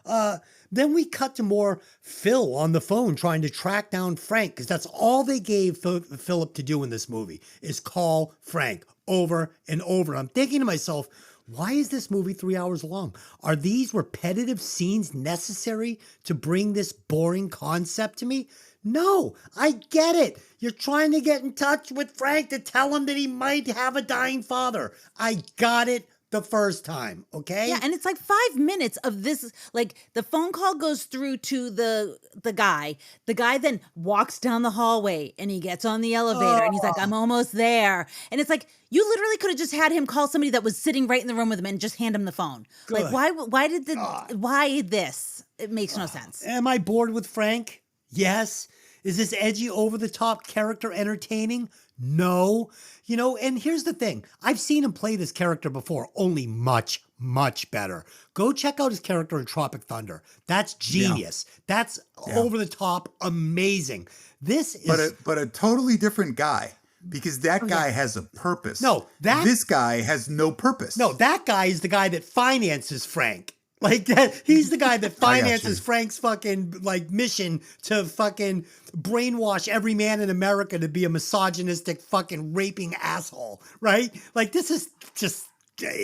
Then we cut to more Phil on the phone trying to track down Frank because that's all they gave Philip to do in this movie is call Frank over and over. I'm thinking to myself, why is this movie 3 hours long? Are these repetitive scenes necessary to bring this boring concept to me? No, I get it. You're trying to get in touch with Frank to tell him that he might have a dying father. I got it the first time, okay? Yeah, and it's like 5 minutes of this. Like the phone call goes through to the guy. The guy then walks down the hallway and he gets on the elevator and he's like, I'm almost there. And it's like, you literally could have just had him call somebody that was sitting right in the room with him and just hand him the phone. Good. Like, why this? It makes no sense. Am I bored with Frank? Yes. Is this edgy, over-the-top character entertaining? No. You know, and here's the thing. I've seen him play this character before, only much, much better. Go check out his character in Tropic Thunder. That's genius. That's over-the-top, amazing. This is... But a totally different guy. Because that guy has a purpose. No, this guy has no purpose. No, that guy is the guy that finances Frank. Like that, he's the guy that finances Frank's fucking like mission to fucking brainwash every man in America to be a misogynistic fucking raping asshole, right? Like this is just,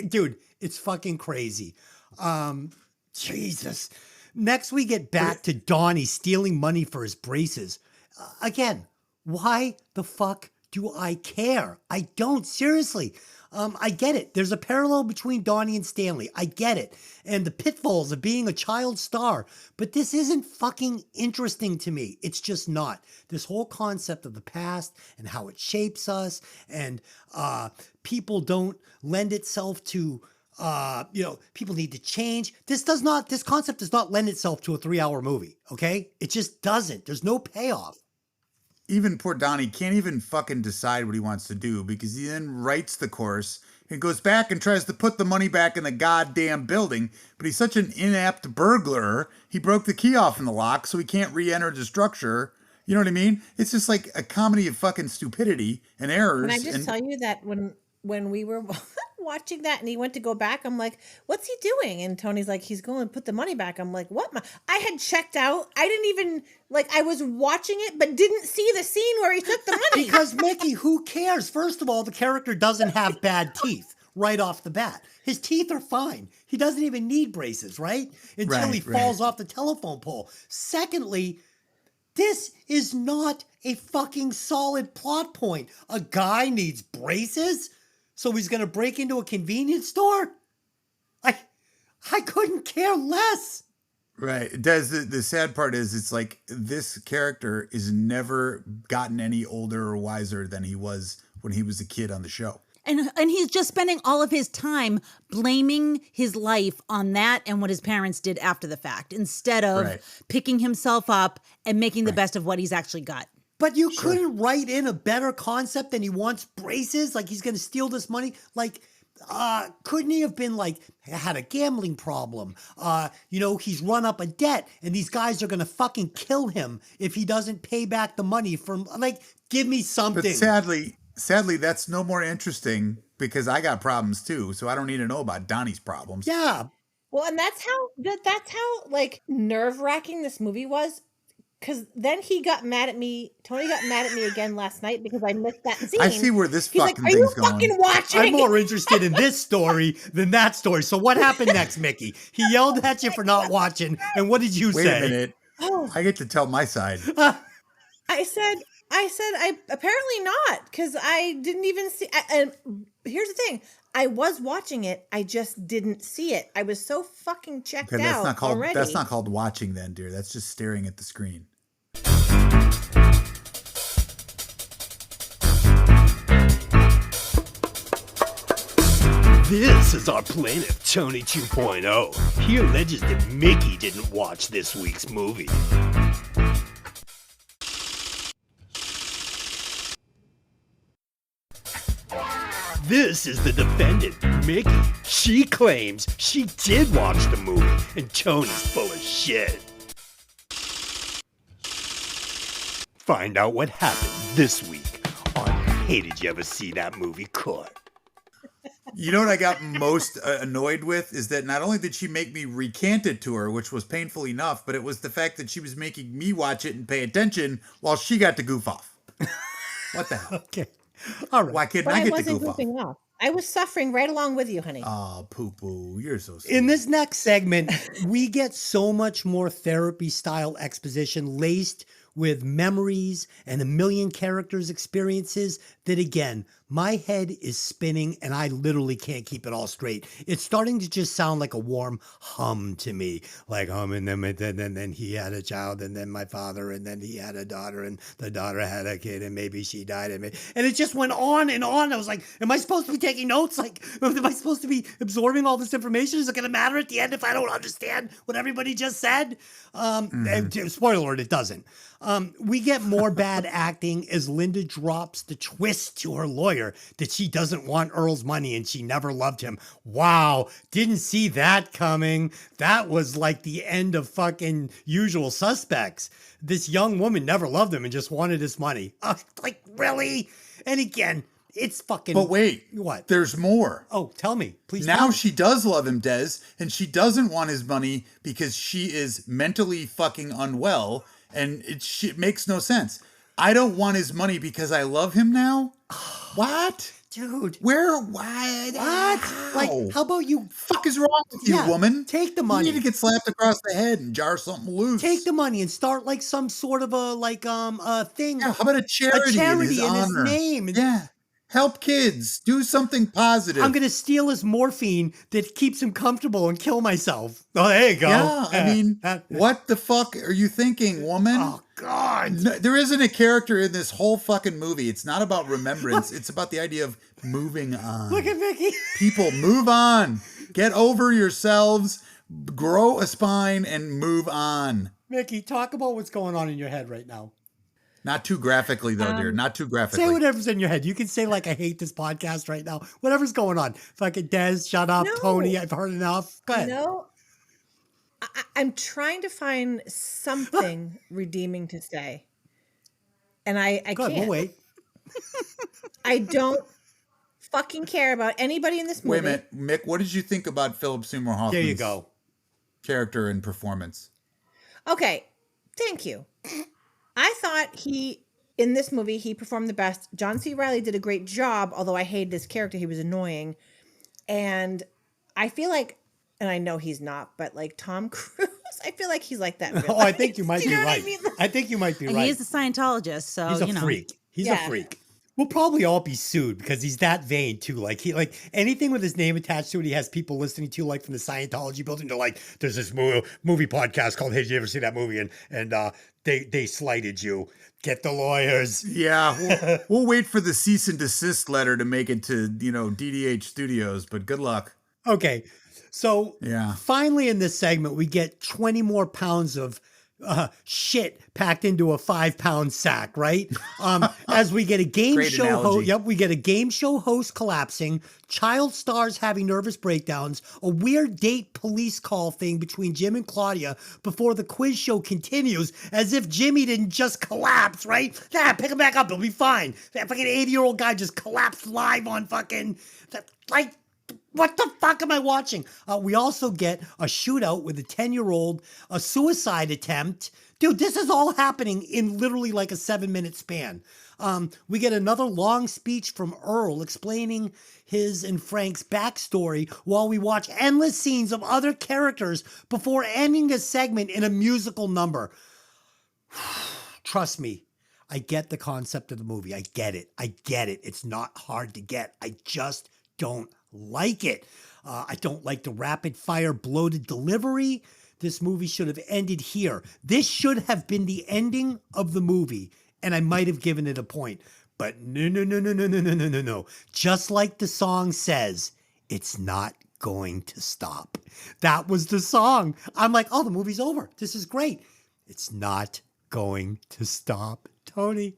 dude, it's fucking crazy. Jesus. Next we get back to Donnie stealing money for his braces. Again, why the fuck do I care? I don't, seriously. I get it. There's a parallel between Donnie and Stanley. I get it. And the pitfalls of being a child star. But this isn't fucking interesting to me. It's just not. This whole concept of the past and how it shapes us and people don't lend itself to, people need to change. This concept does not lend itself to a 3-hour movie. Okay? It just doesn't. There's no payoff. Even poor Donnie can't even fucking decide what he wants to do because he then writes the course and goes back and tries to put the money back in the goddamn building. But he's such an inept burglar. He broke the key off in the lock, so he can't re-enter the structure. You know what I mean? It's just like a comedy of fucking stupidity and errors. Can I just tell you that when we were watching that and he went to go back, I'm like, what's he doing? And Tony's like, he's going to put the money back. I'm like, what? I had checked out. I didn't even, I was watching it, but didn't see the scene where he took the money. Because, Mickey, who cares? First of all, the character doesn't have bad teeth right off the bat. His teeth are fine. He doesn't even need braces, right? Until he falls off the telephone pole. Secondly, this is not a fucking solid plot point. A guy needs braces, so he's going to break into a convenience store? I couldn't care less. Right. The sad part is it's like this character is never gotten any older or wiser than he was when he was a kid on the show. And he's just spending all of his time blaming his life on that and what his parents did after the fact, instead of picking himself up and making the best of what he's actually got. But you couldn't write in a better concept than he wants braces? Like he's going to steal this money? Couldn't he have been had a gambling problem? He's run up a debt and these guys are going to fucking kill him if he doesn't pay back the money from, give me something. But sadly, that's no more interesting because I got problems too. So I don't need to know about Donnie's problems. Yeah. Well, and that's how nerve-wracking this movie was. Because then he got mad at me. Tony got mad at me again last night because I missed that scene. I see where this He's fucking like, thing's going. Are you fucking watching? I'm more interested in this story than that story. So what happened next, Mickey? He yelled at you for not watching. And what did you say? Wait a minute. I get to tell my side. I said, I apparently not, because I didn't even see. And here's the thing. I was watching it. I just didn't see it. I was so fucking checked out already. That's not called watching then, dear. That's just staring at the screen. This is our plaintiff, Tony 2.0. He alleges that Mikki didn't watch this week's movie. This is the defendant, Mikki. She claims she did watch the movie, and Tony's full of shit. Find out what happened this week on Hey, Did You Ever See That Movie Court? You know what I got most annoyed with is that not only did she make me recant it to her, which was painful enough, but it was the fact that she was making me watch it and pay attention while she got to goof off. What the hell? Okay. All right. Why couldn't But I I get to wasn't goof off? goofing off. I was suffering right along with you, honey. Oh, poo-poo. You're so sweet. In this next segment, we get so much more therapy-style exposition laced with memories and a million characters' experiences that, again, my head is spinning and I literally can't keep it all straight. It's starting to just sound like a warm hum to me, like and then he had a child, and then my father, and then he had a daughter, and the daughter had a kid, and maybe she died, and it just went on and on. I was like, am I supposed to be taking notes? Like, am I supposed to be absorbing all this information? Is it going to matter at the end if I don't understand what everybody just said? And spoiler alert, it doesn't. We get more bad acting as Linda drops the twist to her lawyer that she doesn't want Earl's money and she never loved him. Wow, didn't see that coming. That was like the end of fucking Usual Suspects. This young woman never loved him and just wanted his money. Like, really? And again, it's fucking... But wait. What? There's more. Oh, tell me. Please Now tell me. she does love him, Des, and she doesn't want his money because she is mentally fucking unwell, and it makes no sense. I don't want his money because I love him now? What? Dude. Where? Why? What? Like, how about you... Fuck is wrong with you, Yeah, woman? take the money. You need to get slapped across the head and jar something loose. Take the money and start like some sort of a thing. Yeah, how about a charity in his honor? Name. Yeah. Help kids. Do something positive. I'm gonna steal his morphine that keeps him comfortable and kill myself. Oh, there you go. Yeah, I mean, what the fuck are you thinking, woman? Oh God. No, there isn't a character in this whole fucking movie. It's not about remembrance. It's about the idea of moving on. Look at Mikki. People, move on. Get over yourselves. Grow a spine and move on. Mikki, talk about what's going on in your head right now. Not too graphically, though, dear. Not too graphically. Say whatever's in your head. You can say like, I hate this podcast right now. Whatever's going on. Fucking Des, shut up. No. Tony, I've heard enough. Go ahead. No, I'm trying to find something redeeming to say, and I Good, can't. we'll wait. I don't fucking care about anybody in this movie. Wait a minute. Mick, what did you think about Philip Seymour Hoffman's There you go. character and performance? Okay, thank you. I thought in this movie, he performed the best. John C. Reilly did a great job, although I hated his character. He was annoying. And I feel like, and I know he's not, but like Tom Cruise, I feel like he's like that. in real Oh, I life. think you might Do be know what right. I mean? I think you might be And right. he is a Scientologist, so He's a freak. He's a Yeah. freak. We'll probably all be sued because he's that vain too. Like anything with his name attached to it, he has people listening to, like from the Scientology building. They're like, "There's this movie podcast called Hey, Did You Ever See That Movie?" And they slighted you. Get the lawyers. Yeah, we'll wait for the cease and desist letter to make it to DDH Studios. But good luck. Okay, so Yeah. finally in this segment, we get 20 more pounds of shit packed into a 5-pound sack, right? As we get a game Great show analogy. host. Yep, we get a game show host collapsing, child stars having nervous breakdowns, a weird date police call thing between Jim and Claudia before the quiz show continues, as if Jimmy didn't just collapse, right? Nah, pick him back up, he'll be fine. That fucking 80-year-old guy just collapsed live on fucking like. What the fuck am I watching? We also get a shootout with a 10-year-old, a suicide attempt. Dude, this is all happening in literally like a 7-minute span. We get another long speech from Earl explaining his and Frank's backstory while we watch endless scenes of other characters before ending the segment in a musical number. Trust me, I get the concept of the movie. I get it. It's not hard to get. I just don't like it. I don't like the rapid fire bloated delivery. This movie should have ended here. This should have been the ending of the movie, and I might have given it a point. But no. Just like the song says, It's not going to stop. That was the song. I'm like, oh, the movie's over. This is great. It's not going to stop. Tony.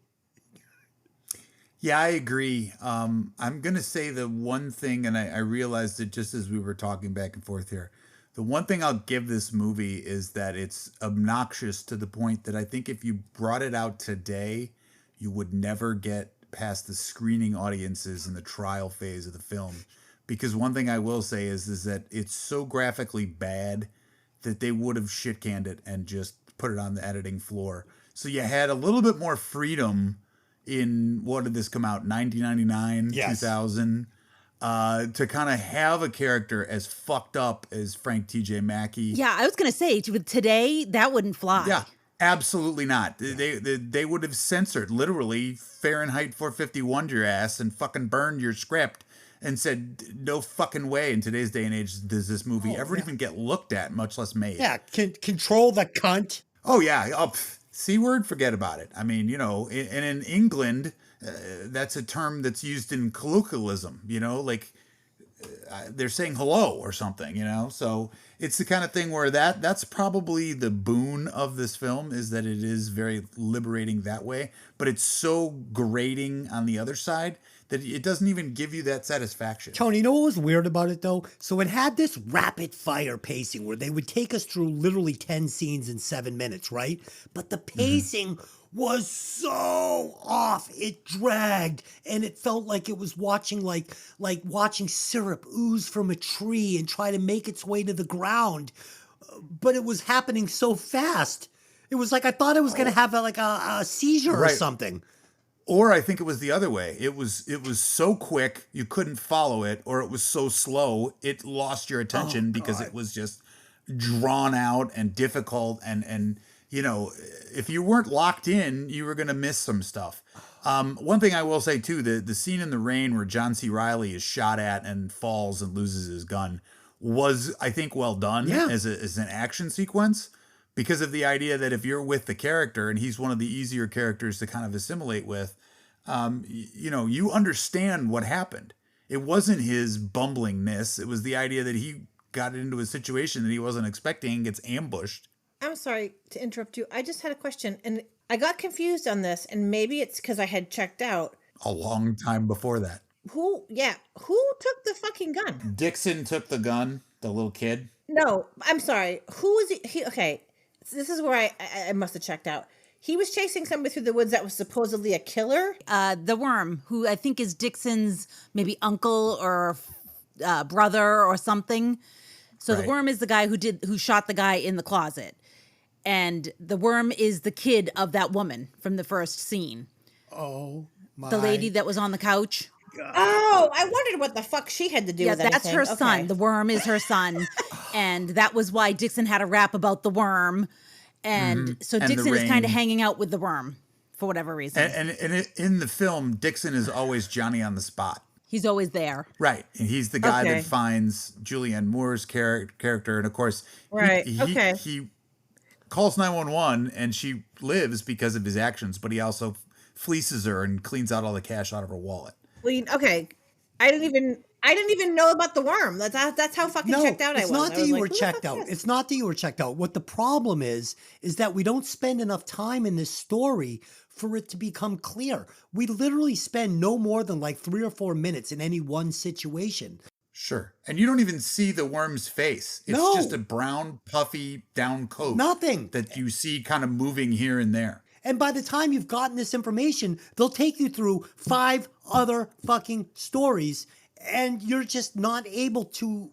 Yeah, I agree. I'm going to say the one thing, and I realized it just as we were talking back and forth here. The one thing I'll give this movie is that it's obnoxious to the point that I think if you brought it out today, you would never get past the screening audiences in the trial phase of the film. Because one thing I will say is that it's so graphically bad that they would have shit canned it and just put it on the editing floor. So you had a little bit more freedom in, what did this come out, 1999, Yes. 2000, to kind of have a character as fucked up as Frank T.J. Mackey. Yeah, I was going to say, with today, that wouldn't fly. Yeah, absolutely not. They would have censored, literally, Fahrenheit 451 your ass and fucking burned your script and said, no fucking way in today's day and age does this movie ever even get looked at, much less made. Yeah, control the cunt. Oh, yeah. C-word, forget about it. I mean, and in England, that's a term that's used in colloquialism, like they're saying hello or something, So it's the kind of thing where that's probably the boon of this film, is that it is very liberating that way. But it's so grating on the other side that it doesn't even give you that satisfaction. Tony, you know what was weird about it though? So it had this rapid fire pacing where they would take us through literally 10 scenes in 7 minutes, right? But the pacing was so off. It dragged and it felt like it was watching like watching syrup ooze from a tree and try to make its way to the ground. But it was happening so fast. It was like I thought it was going to have a seizure or something. Or I think it was the other way. It was so quick you couldn't follow it, or it was so slow it lost your attention because it was just drawn out and difficult. And if you weren't locked in, you were going to miss some stuff. One thing I will say too, the scene in the rain where John C. Reilly is shot at and falls and loses his gun was, I think, well done as an action sequence. Because of the idea that if you're with the character and he's one of the easier characters to kind of assimilate with, you understand what happened. It wasn't his bumblingness. It was the idea that he got into a situation that he wasn't expecting, gets ambushed. I'm sorry to interrupt you. I just had a question and I got confused on this, and maybe it's because I had checked out. A long time before that. Who took the fucking gun? Dixon took the gun, the little kid. No, I'm sorry. Who was he? Okay, this is where I must have checked out. He was chasing somebody through the woods that was supposedly a killer. The worm, who I think is Dixon's maybe uncle or brother or something. So the worm is the guy who shot the guy in the closet. And the worm is the kid of that woman from the first scene. Oh, my. The lady that was on the couch. Oh, I wondered what the fuck she had to do with anything. That's her son. The worm is her son. And that was why Dixon had a rap about the worm. And so And Dixon the is kind of rain. hanging out with the worm for whatever reason. And in the film, Dixon is always Johnny on the spot. He's always there. Right. And he's the guy Okay. that finds Julianne Moore's character. And of course, Right. he calls 911 and she lives because of his actions, but he also fleeces her and cleans out all the cash out of her wallet. Well, okay. I didn't even know about the worm. That's how fucking checked out I was. It's not I that was you like, were who the checked fuck out. is this? It's not that you were checked out. What the problem is that we don't spend enough time in this story for it to become clear. We literally spend no more than like 3 or 4 minutes in any one situation. Sure. And you don't even see the worm's face. It's No. just a brown, puffy down coat. Nothing. That you see kind of moving here and there. And by the time you've gotten this information, they'll take you through 5 other fucking stories, and you're just not able to.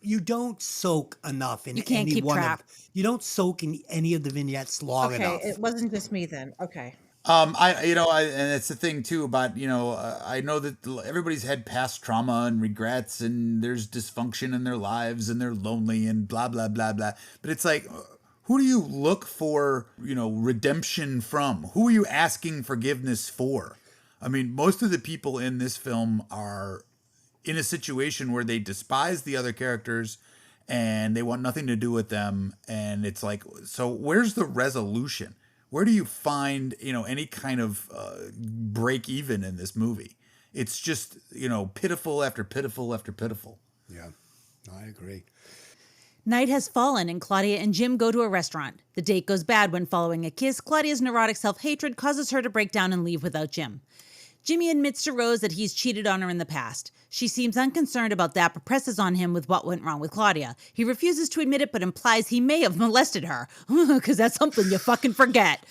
You don't soak enough in You can't any keep one track. you don't soak in any of the vignettes long Okay, enough. it wasn't just me then. Okay. And it's the thing too about, I know that everybody's had past trauma and regrets and there's dysfunction in their lives and they're lonely and blah, blah, blah, blah. But it's like, who do you look for, redemption from? Who are you asking forgiveness for? I mean, most of the people in this film are in a situation where they despise the other characters and they want nothing to do with them. And it's like, so where's the resolution? Where do you find, any kind of break even in this movie? It's just, pitiful after pitiful after pitiful. Yeah, I agree. Night has fallen and Claudia and Jim go to a restaurant. The date goes bad when following a kiss. Claudia's neurotic self-hatred causes her to break down and leave without Jim. Jimmy admits to Rose that he's cheated on her in the past. She seems unconcerned about that, but presses on him with what went wrong with Claudia. He refuses to admit it, but implies he may have molested her. Because that's something you fucking forget.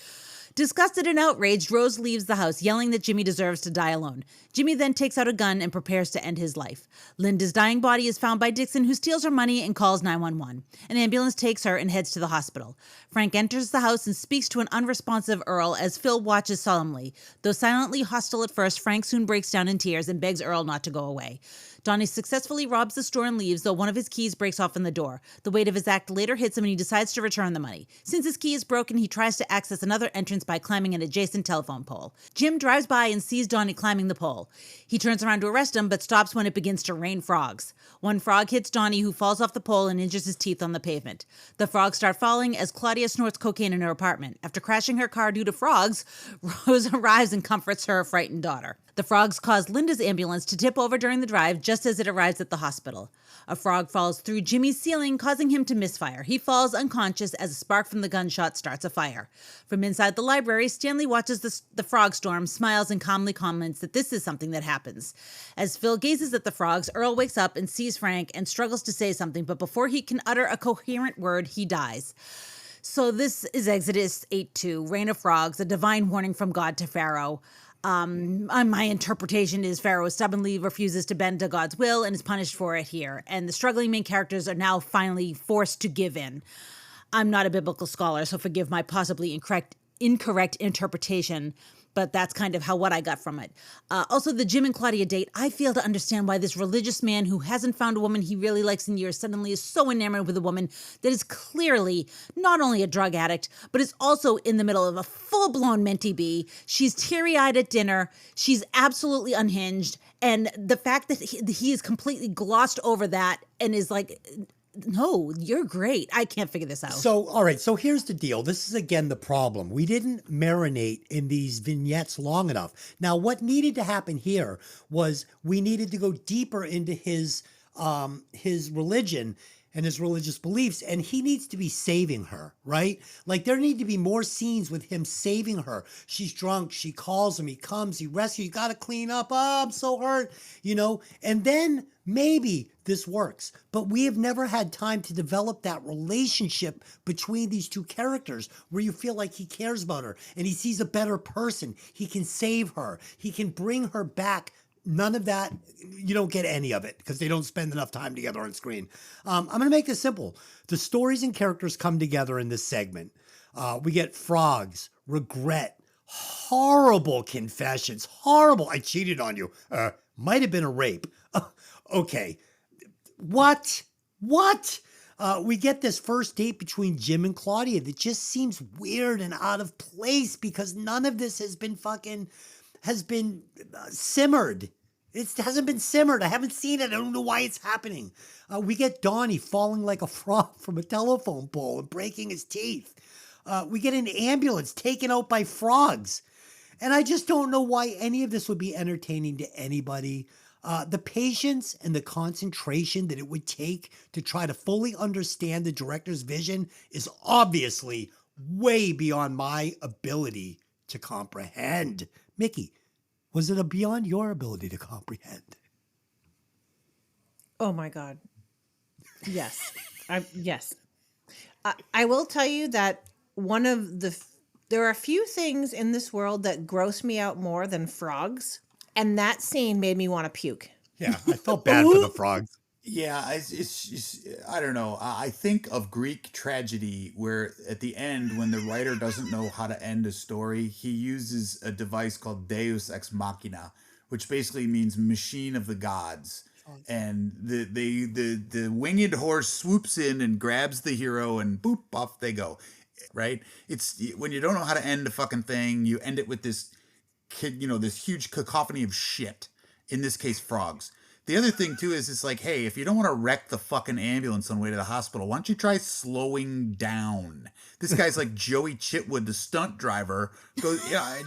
Disgusted and outraged, Rose leaves the house, yelling that Jimmy deserves to die alone. Jimmy then takes out a gun and prepares to end his life. Linda's dying body is found by Dixon, who steals her money and calls 911. An ambulance takes her and heads to the hospital. Frank enters the house and speaks to an unresponsive Earl as Phil watches solemnly. Though silently hostile at first, Frank soon breaks down in tears and begs Earl not to go away. Donnie successfully robs the store and leaves, though one of his keys breaks off in the door. The weight of his act later hits him and he decides to return the money. Since his key is broken, he tries to access another entrance by climbing an adjacent telephone pole. Jim drives by and sees Donnie climbing the pole. He turns around to arrest him, but stops when it begins to rain frogs. One frog hits Donnie, who falls off the pole and injures his teeth on the pavement. The frogs start falling as Claudia snorts cocaine in her apartment. After crashing her car due to frogs, Rose arrives and comforts her frightened daughter. The frogs cause Linda's ambulance to tip over during the drive just as it arrives at the hospital. A frog falls through Jimmy's ceiling, causing him to misfire. He falls unconscious as a spark from the gunshot starts a fire. From inside the library, Stanley watches the frog storm, smiles, and calmly comments that this is something that happens. As Phil gazes at the frogs, Earl wakes up and sees Frank and struggles to say something, but before he can utter a coherent word, he dies. So this is Exodus 8:2, Rain of Frogs, a divine warning from God to Pharaoh. My interpretation is Pharaoh stubbornly refuses to bend to God's will and is punished for it here. And the struggling main characters are now finally forced to give in. I'm not a biblical scholar, so forgive my possibly incorrect interpretation, but that's kind of what I got from it. Also, the Jim and Claudia date, I fail to understand why this religious man who hasn't found a woman he really likes in years suddenly is so enamored with a woman that is clearly not only a drug addict, but is also in the middle of a full-blown mentee bee. She's teary-eyed at dinner. She's absolutely unhinged. And the fact that he is completely glossed over that and is like, no, you're great. I can't figure this out. So, all right. So here's the deal. This is, again, the problem. We didn't marinate in these vignettes long enough. Now, what needed to happen here was we needed to go deeper into his religion and his religious beliefs, and he needs to be saving her, right? Like, there need to be more scenes with him saving her. She's drunk. She calls him. He comes. He rescues. You got to clean up. Oh, I'm so hurt, and then maybe this works. But we have never had time to develop that relationship between these two characters where you feel like he cares about her and he sees a better person. He can save her. He can bring her back. None of that, you don't get any of it because they don't spend enough time together on screen. I'm going to make this simple. The stories and characters come together in this segment. We get frogs, regret, horrible confessions, horrible. I cheated on you. Might have been a rape. Okay. What? We get this first date between Jim and Claudia that just seems weird and out of place because none of this has been simmered. It hasn't been simmered. I haven't seen it. I don't know why it's happening. We get Donnie falling like a frog from a telephone pole and breaking his teeth. We get an ambulance taken out by frogs. And I just don't know why any of this would be entertaining to anybody. The patience and the concentration that it would take to try to fully understand the director's vision is obviously way beyond my ability to comprehend. Mikki, was it beyond your ability to comprehend? Oh my God. Yes. Yes. I will tell you that there are a few things in this world that gross me out more than frogs. And that scene made me want to puke. Yeah, I felt bad for the frogs. Yeah, it's I don't know. I think of Greek tragedy where at the end, when the writer doesn't know how to end a story, he uses a device called Deus Ex Machina, which basically means machine of the gods. And the winged horse swoops in and grabs the hero and boop, off they go. Right? It's when you don't know how to end a fucking thing, you end it with this huge cacophony of shit. In this case, frogs. The other thing too is it's like, hey, if you don't want to wreck the fucking ambulance on the way to the hospital, why don't you try slowing down? This guy's like Joey Chitwood, the stunt driver. Goes, yeah,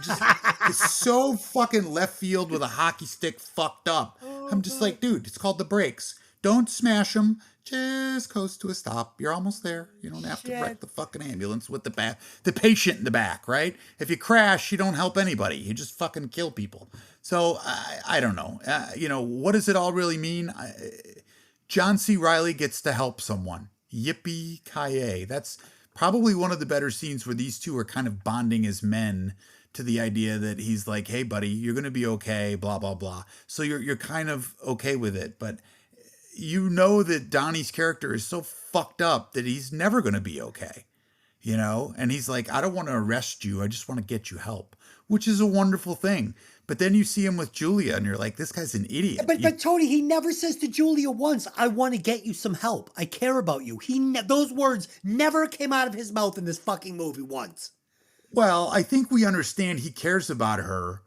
it's so fucking left field with a hockey stick fucked up. I'm just like, dude, it's called the brakes. Don't smash them. Just coast to a stop. You're almost there. You don't have to wreck the fucking ambulance with the patient in the back, right? If you crash, you don't help anybody. You just fucking kill people. So I don't know. What does it all really mean? John C. Reilly gets to help someone. Yippee-ki-yay. That's probably one of the better scenes where these two are kind of bonding as men to the idea that he's like, hey, buddy, you're going to be okay, blah, blah, blah. So you're kind of okay with it. But you know that Donnie's character is so fucked up that he's never going to be okay, and he's like, I don't want to arrest you. I just want to get you help, which is a wonderful thing. But then you see him with Julia and you're like, this guy's an idiot. But Tony, he never says to Julia once, I want to get you some help. I care about you. Those words never came out of his mouth in this fucking movie once. Well, I think we understand he cares about her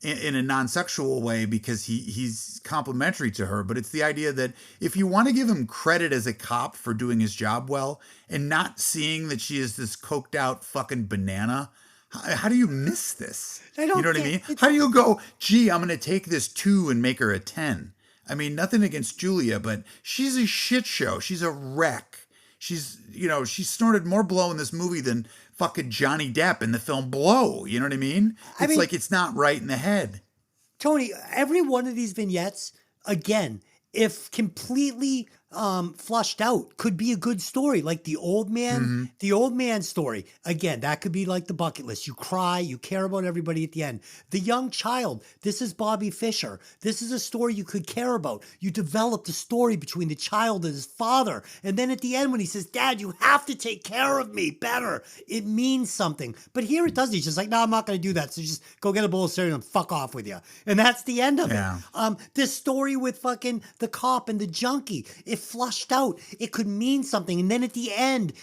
in a non-sexual way because he's complimentary to her. But it's the idea that if you want to give him credit as a cop for doing his job well and not seeing that she is this coked out fucking banana, how do you miss this? You know what I mean? How do you go, gee, I'm going to take this 2 and make her a 10? I mean, nothing against Julia, but she's a shit show. She's a wreck. She snorted more blow in this movie than fucking Johnny Depp in the film Blow. You know what I mean? It's like it's not right in the head. Tony, every one of these vignettes, again, if completely flushed out, could be a good story. Like the old man story. Again, that could be like the bucket list. You cry, you care about everybody at the end. The young child, this is Bobby Fischer. This is a story you could care about. You developed a story between the child and his father. And then at the end when he says, Dad, you have to take care of me better, it means something. But here it doesn't. He's just like, no, I'm not going to do that. So just go get a bowl of cereal and fuck off with you. And that's the end of it. This story with fucking the cop and the junkie, if flushed out, it could mean something. And then at the end,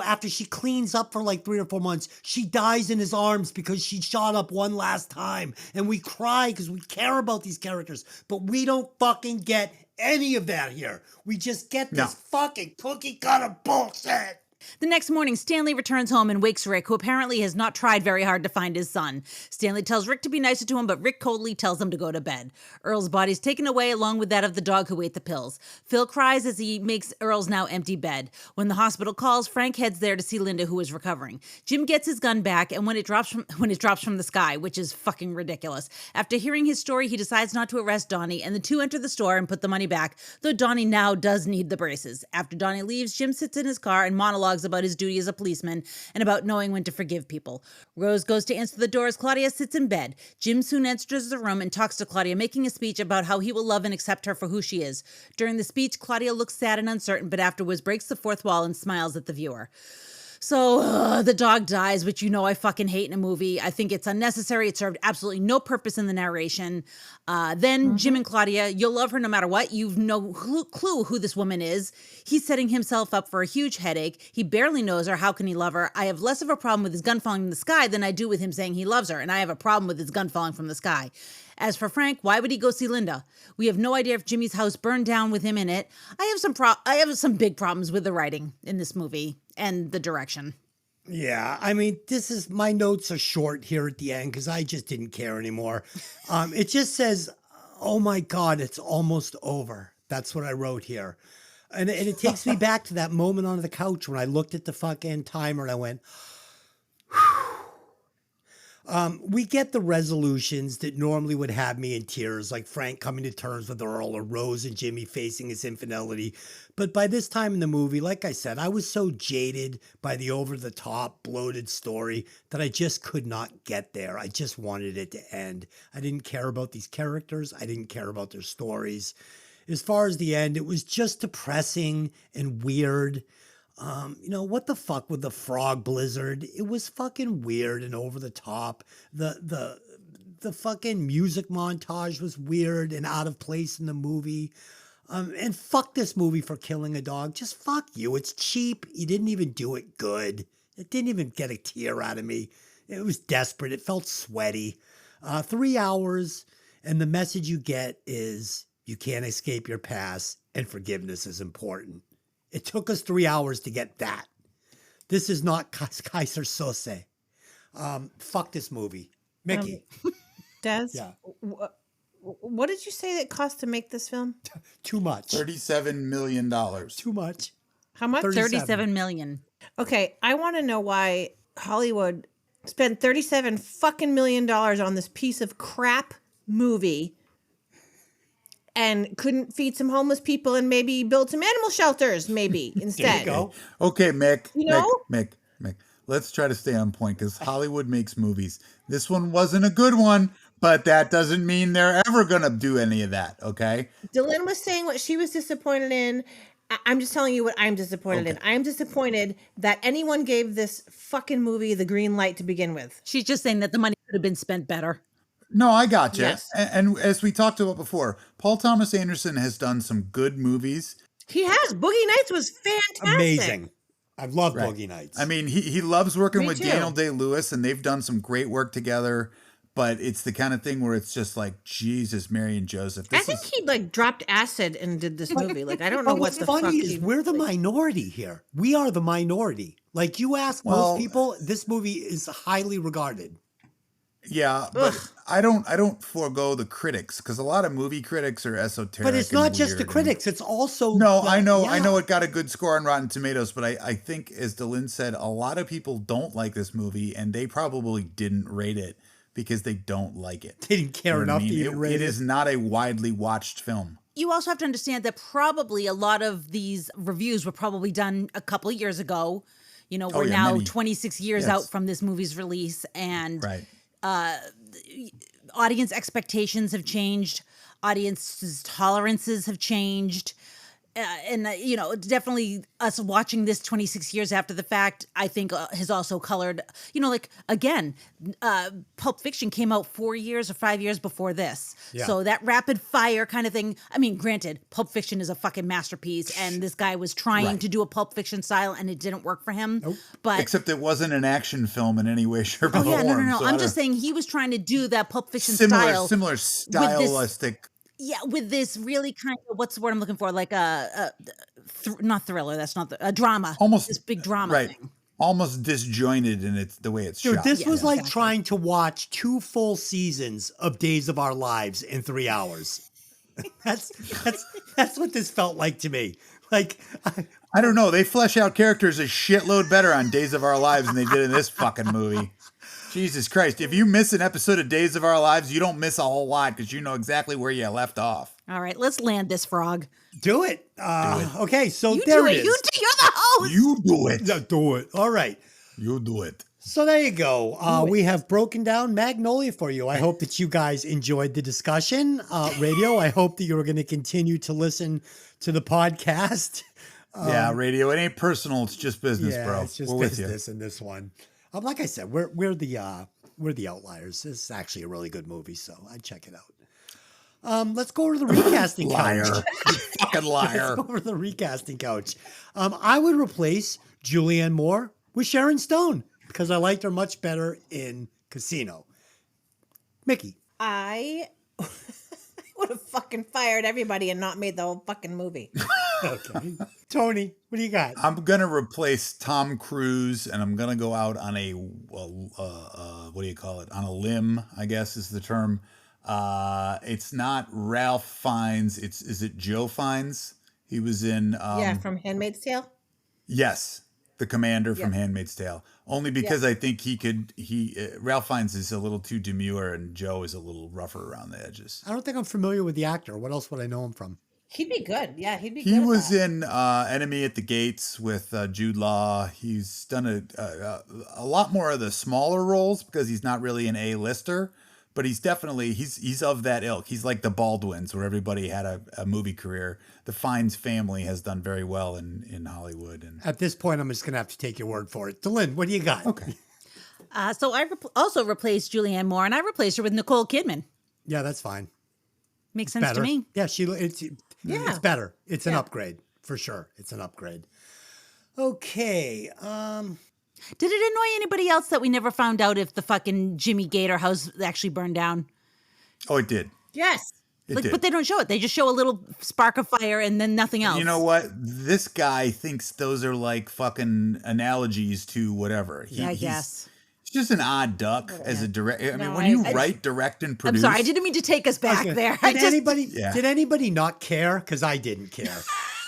after she cleans up for like 3 or 4 months, she dies in his arms because she shot up one last time. And we cry because we care about these characters, but we don't fucking get any of that here. We just get this fucking cookie cutter bullshit. The next morning, Stanley returns home and wakes Rick, who apparently has not tried very hard to find his son. Stanley tells Rick to be nicer to him, but Rick coldly tells him to go to bed. Earl's body is taken away along with that of the dog who ate the pills. Phil cries as he makes Earl's now empty bed. When the hospital calls, Frank heads there to see Linda, who is recovering. Jim gets his gun back, and when it drops from the sky, which is fucking ridiculous. After hearing his story, he decides not to arrest Donnie, and the two enter the store and put the money back, though Donnie now does need the braces. After Donnie leaves, Jim sits in his car and monologues about his duty as a policeman and about knowing when to forgive people. Rose goes to answer the door as Claudia sits in bed. Jim soon enters the room and talks to Claudia, making a speech about how he will love and accept her for who she is. During the speech, Claudia looks sad and uncertain, but afterwards breaks the fourth wall and smiles at the viewer. So the dog dies, which I fucking hate in a movie. I think it's unnecessary. It served absolutely no purpose in the narration. Then Jim and Claudia, you'll love her no matter what. You've no clue who this woman is. He's setting himself up for a huge headache. He barely knows her. How can he love her? I have less of a problem with his gun falling from the sky than I do with him saying he loves her. And I have a problem with his gun falling from the sky. As for Frank, why would he go see Linda? We have no idea if Jimmy's house burned down with him in it. I have some big problems with the writing in this movie and the direction. Yeah, I mean, my notes are short here at the end because I just didn't care anymore. It just says, oh my God, it's almost over. That's what I wrote here. And it takes me back to that moment on the couch when I looked at the fucking timer and I went, whew. We get the resolutions that normally would have me in tears, like Frank coming to terms with Earl or Rose and Jimmy facing his infidelity. But by this time in the movie, like I said, I was so jaded by the over-the-top, bloated story that I just could not get there. I just wanted it to end. I didn't care about these characters. I didn't care about their stories. As far as the end, it was just depressing and weird. What the fuck with the frog blizzard? It was fucking weird and over the top. The fucking music montage was weird and out of place in the movie. And fuck this movie for killing a dog. Just fuck you. It's cheap. You didn't even do it good. It didn't even get a tear out of me. It was desperate. It felt sweaty. 3 hours, and the message you get is You can't escape your past, and forgiveness is important. It took us 3 hours to get that. This is not Kaiser Sose. Fuck this movie. Mickey. Des, Yeah. what did you say it cost to make this film? Too much. $37 million. Too much. How much? 37 million. Okay, I want to know why Hollywood spent $37 fucking million on this piece of crap movie and couldn't feed some homeless people and maybe build some animal shelters, maybe instead. There you go. Okay, Mick. You know? Mick. Let's try to stay on point because Hollywood makes movies. This one wasn't a good one, but that doesn't mean they're ever going to do any of that, okay? Dylan was saying what she was disappointed in. I'm just telling you what I'm disappointed in. I'm disappointed that anyone gave this fucking movie the green light to begin with. She's just saying that the money could have been spent better. No, I got you. Yes. And as we talked about before, Paul Thomas Anderson has done some good movies. He has. Boogie Nights was fantastic. Amazing. I love Boogie Nights. I mean, he loves working Me with too. Daniel Day-Lewis, and they've done some great work together. But it's the kind of thing where it's just like, Jesus, Mary and Joseph. I think he like dropped acid and did this movie. Like I don't know what what's the fuck. funny is he- we're the minority here. We are the minority. Like you ask Well- most people, this movie is highly regarded. Yeah, but I don't forego the critics because a lot of movie critics are esoteric. But it's and not just the weird critics. It's also No, the- I know yeah. it got a good score on Rotten Tomatoes, but I think, as Dylan said, a lot of people don't like this movie, and they probably didn't rate it because they don't like it. They didn't care You know what enough I mean? to even rate It is not a widely watched film. You also have to understand that probably a lot of these reviews were probably done a couple of years ago. You know, we're yeah, now many. 26 years Yes. out from this movie's release, and Right. audience expectations have changed, audience's tolerances have changed. You know, definitely us watching this 26 years after the fact, I think has also colored, you know, like, again, Pulp Fiction came out 4 years or 5 years before this. Yeah. So that rapid fire kind of thing, I mean, granted, Pulp Fiction is a fucking masterpiece, and this guy was trying to do a Pulp Fiction style, and it didn't work for him. But Except it wasn't an action film in any way, shape, or oh, form. yeah, no. so I'm I just don't- saying he was trying to do that Pulp Fiction style. similar stylistic. Yeah, with this really kind of, what's the word I'm looking for? Like not thriller. That's not a drama. Almost this big drama right. thing. Almost disjointed in its the way it's Dude, shot. this was like exactly. trying to watch 2 full seasons of Days of Our Lives in 3 hours. that's what this felt like to me. Like I don't know. They flesh out characters a shitload better on Days of Our Lives than they did in this fucking movie. Jesus Christ. If you miss an episode of Days of Our Lives, you don't miss a whole lot because you know exactly where you left off. All right, let's land this frog. do it. Okay, so You there do it it. is. You're the host. You do it. Yeah, do it. All right. You do it. So there you go. We have broken down Magnolia for you. I hope that you guys enjoyed the discussion. Radio, I hope that you're going to continue to listen to the podcast. Yeah, radio. It ain't personal. It's just business, bro. It's just We're with you. business in this one. Like I said, we're the outliers. This is actually a really good movie, so I'd check it out. Let's go over to the recasting Liar. couch. You fucking liar. Let's go over to the recasting couch. I would replace Julianne Moore with Sharon Stone because I liked her much better in Casino. Mickey. I would have fucking fired everybody and not made the whole fucking movie. Okay. Tony, what do you got? I'm going to replace Tom Cruise and I'm going to go out on a, what do you call it? On a limb, I guess is the term. It's not Ralph Fiennes. Is it Joe Fiennes? He was in. Yeah, from Handmaid's Tale. Yes. The commander from Handmaid's Tale. Only because I think Ralph Fiennes is a little too demure and Joe is a little rougher around the edges. I don't think I'm familiar with the actor. What else would I know him from? He'd be good. Yeah, he'd be good. He at was that. in Enemy at the Gates with Jude Law. He's done a lot more of the smaller roles because he's not really an A-lister, but he's definitely he's of that ilk. He's like the Baldwins, where everybody had a movie career. The Fiennes family has done very well in Hollywood. And At this point, I'm just going to have to take your word for it. Delyn, what do you got? okay, So I also replaced Julianne Moore, and I replaced her with Nicole Kidman. Yeah, that's fine. Makes sense Better. to me. Yeah, it's better. It's an upgrade for sure. It's an upgrade. Okay. Did it annoy anybody else that we never found out if the fucking Jimmy Gator house actually burned down? oh, it did. Yes. But they don't show it. They just show a little spark of fire and then nothing else. You know what? This guy thinks those are like fucking analogies to whatever. I guess. He's just an odd duck as a direct. I mean, No, when you write, direct, and produce. I'm sorry, I didn't mean to take us back there. Did anybody not care? Because I didn't care.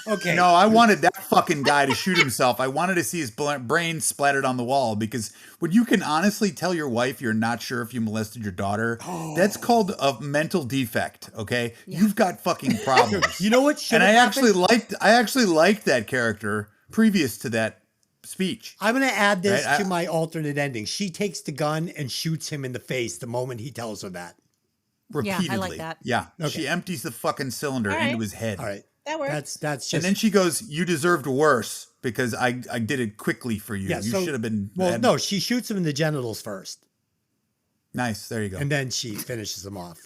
Okay. No, I wanted that fucking guy to shoot himself. I wanted to see his brain splattered on the wall, because when you can honestly tell your wife you're not sure if you molested your daughter, that's called a mental defect. Okay, you've got fucking problems. You know what? And I actually liked that character previous to that speech. I'm going to add this to my alternate ending. She takes the gun and shoots him in the face the moment he tells her that. Repeatedly. Yeah, I like that. Yeah. Okay. She empties the fucking cylinder right. into his head. All right. That works. That's just. And then she goes, "You deserved worse because I did it quickly for you. You should have been." Well, no, she shoots him in the genitals first, Nice. There you go. and then she finishes him off.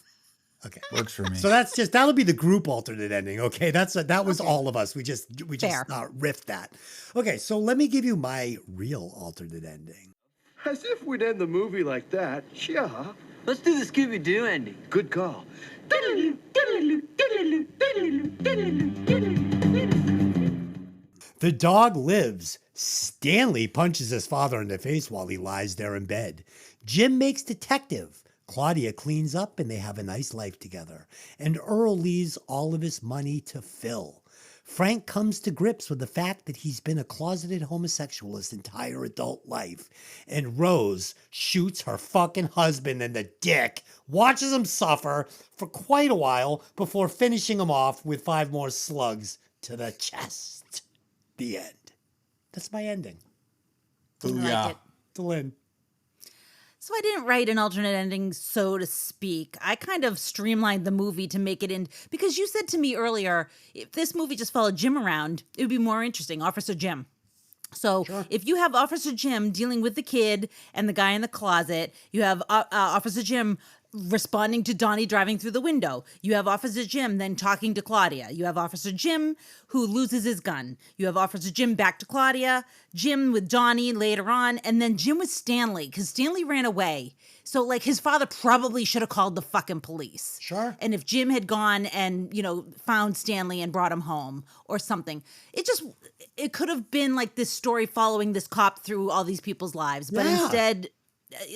Okay. Works for me. So that'll be the group alternate ending. Okay, that was all of us. We just Fair. riffed that. Okay, so let me give you my real alternate ending. As if we'd end the movie like that. Yeah. Let's do the Scooby-Doo ending. Good call. The dog lives. Stanley punches his father in the face while he lies there in bed. Jim makes detective. Claudia cleans up and they have a nice life together. And Earl leaves all of his money to Phil. Frank comes to grips with the fact that he's been a closeted homosexual his entire adult life. And Rose shoots her fucking husband in the dick, watches him suffer for quite a while before finishing him off with 5 more slugs to the chest. The end. That's my ending. Booyah. it. To Lynn. So I didn't write an alternate ending, so to speak. I kind of streamlined the movie to make it in, because you said to me earlier, if this movie just followed Jim around, it would be more interesting, Officer Jim. So if you have Officer Jim dealing with the kid and the guy in the closet, you have Officer Jim responding to Donnie driving through the window. You have Officer Jim then talking to Claudia. You have Officer Jim who loses his gun. You have Officer Jim back to Claudia, Jim with Donnie later on, and then Jim with Stanley, because Stanley ran away. So, like, his father probably should have called the fucking police. Sure. And if Jim had gone and, found Stanley and brought him home or something, it could have been like this story following this cop through all these people's lives. But instead,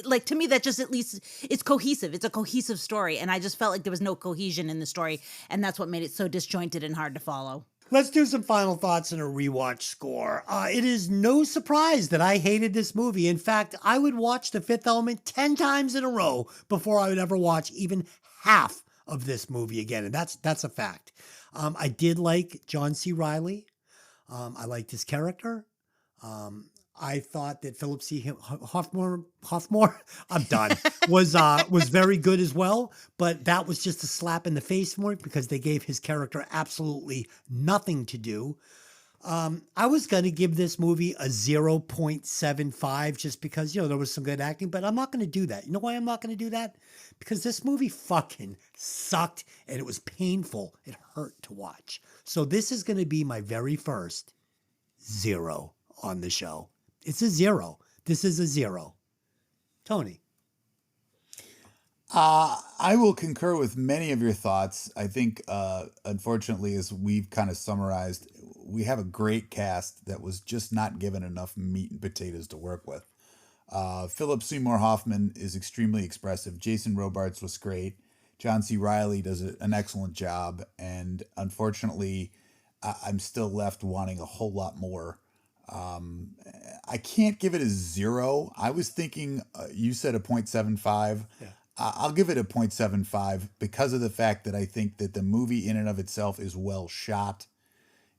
like, to me, that just at least, it's cohesive. It's a cohesive story. And I just felt like there was no cohesion in the story. And that's what made it so disjointed and hard to follow. Let's do some final thoughts and a rewatch score. It is no surprise that I hated this movie. In fact, I would watch The Fifth Element 10 times in a row before I would ever watch even half of this movie again. And that's a fact. I did like John C. Reilly. I liked his character. I thought that Philip C. Hoffmore, I'm done, was very good as well. But that was just a slap in the face for me because they gave his character absolutely nothing to do. I was going to give this movie a 0.75 just because, there was some good acting, but I'm not going to do that. You know why I'm not going to do that? Because this movie fucking sucked and it was painful. It hurt to watch. So this is going to be my very first 0 on the show. It's a 0. This is a 0. Tony. I will concur with many of your thoughts. I think, unfortunately, as we've kind of summarized, we have a great cast that was just not given enough meat and potatoes to work with. Philip Seymour Hoffman is extremely expressive. Jason Robards was great. John C. Reilly does an excellent job. And unfortunately, I'm still left wanting a whole lot more. I can't give it a 0. I was thinking, you said a 0.75. Yeah. I'll give it a 0.75 because of the fact that I think that the movie in and of itself is well shot.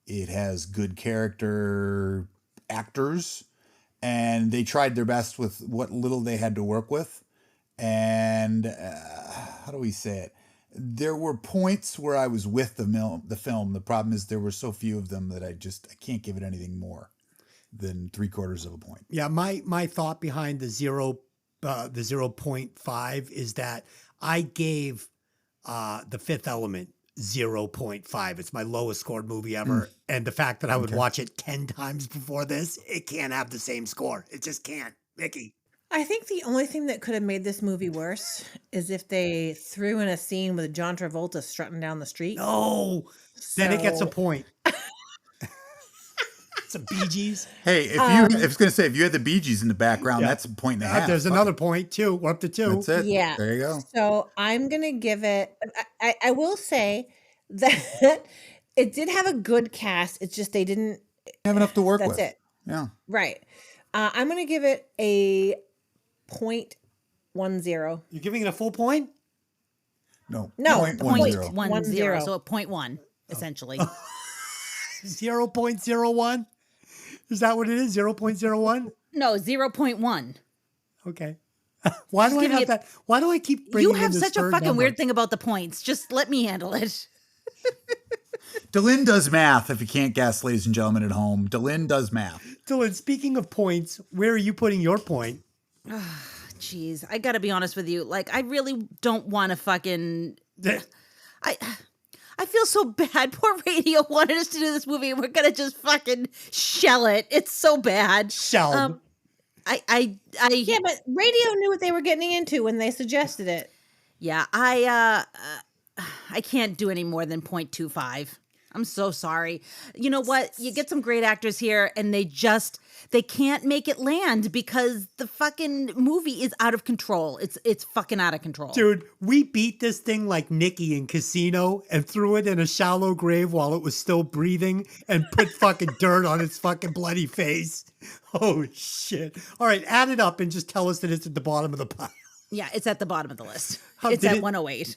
It has good character actors, and they tried their best with what little they had to work with. And how do we say it? There were points where I was with the film. The problem is there were so few of them that I can't give it anything more than 3/4 of a point. Yeah, my thought behind the 0.5 is that I gave The Fifth Element 0.5. It's my lowest scored movie ever. And the fact that I would watch it 10 times before this, it can't have the same score. It just can't. Mikki. I think the only thing that could have made this movie worse is if they threw in a scene with John Travolta strutting down the street. No, then it gets a So- point. Some Bee Gees. Hey, if I was going to say, if you had the Bee Gees in the background, Yeah. that's a point and a half. There's Fuck another it. point too. We're up to 2. That's it. Yeah. There you go. So I'm gonna give it. I will say that it did have a good cast. It's just they didn't. Have enough to work That's with. it. Yeah. Right. I'm gonna give it a 0.10. You're giving it a full point? No. No, 0.10. 0.10, so a 0.1, essentially. 0.01? Is that what it is? 0.01? No, 0.1. Okay. Why do I giving have it- that? Why do I keep bringing You in have this such a third fucking number? weird thing about the points. Just let me handle it. Delin does math, if you can't guess, ladies and gentlemen at home. Delin does math. Dylan, speaking of points, where are you putting your point? Jeez, I gotta be honest with you. Like, I really don't want to fucking. I feel so bad. Poor Radio wanted us to do this movie, and we're gonna just fucking shell it. It's so bad. Shelled. Yeah, but radio knew what they were getting into when they suggested it. Yeah, I can't do any more than 0.25. I'm so sorry. You know what? You get some great actors here and they can't make it land because the fucking movie is out of control. It's fucking out of control. Dude, we beat this thing like Nikki in Casino and threw it in a shallow grave while it was still breathing and put fucking dirt on its fucking bloody face. Oh, shit. All right, add it up and just tell us that it's at the bottom of the pile. Yeah, it's at the bottom of the list. How It's did at it- 108.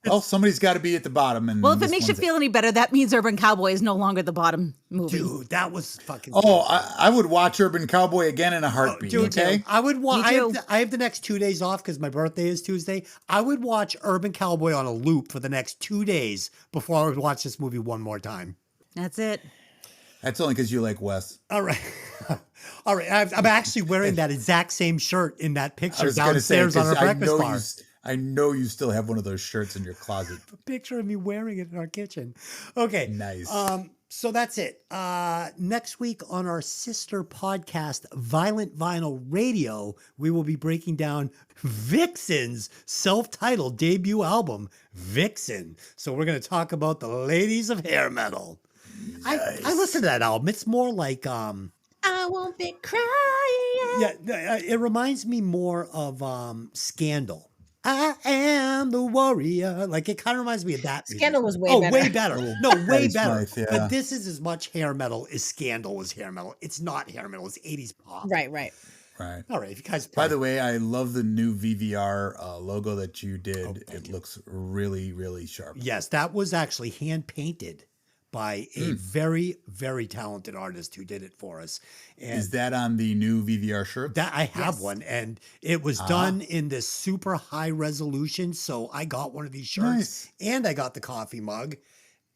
Well, somebody's got to be at the bottom. And Well, if it this makes you one's feel any better, that means Urban Cowboy is no longer the bottom movie. Dude, that was fucking... Oh, I would watch Urban Cowboy again in a heartbeat. Dude, Okay. I would watch. Me too. I have the next 2 days off because my birthday is Tuesday. I would watch Urban Cowboy on a loop for the next 2 days before I would watch this movie one more time. That's it. That's only because you like Wes. All right, all right. I'm actually wearing that exact same shirt in that I picture was going to say, downstairs on our 'cause breakfast bar. I know you still have one of those shirts in your closet. A picture of me wearing it in our kitchen. Okay, Nice. So that's it. Next week on our sister podcast, Violent Vinyl Radio, we will be breaking down Vixen's self-titled debut album, Vixen. So we're going to talk about the ladies of hair metal. I listened to that album. It's more like I won't be crying. yeah, it reminds me more of Scandal. I am the warrior. Like it kind of reminds me of that. music. Scandal was way Oh, better. way better. No, way Patty better. Smythe, yeah. But this is as much hair metal as Scandal was hair metal. It's not hair metal. It's 80s pop. Right. Right. All right. If you guys By the way, I love the new VVR logo that you did. It looks really, really sharp. yes, that was actually hand painted by a very, very talented artist who did it for us. And Is that on the new VVR shirt? that I have one, and it was done in this super high resolution. So I got one of these shirts, Nice. and I got the coffee mug,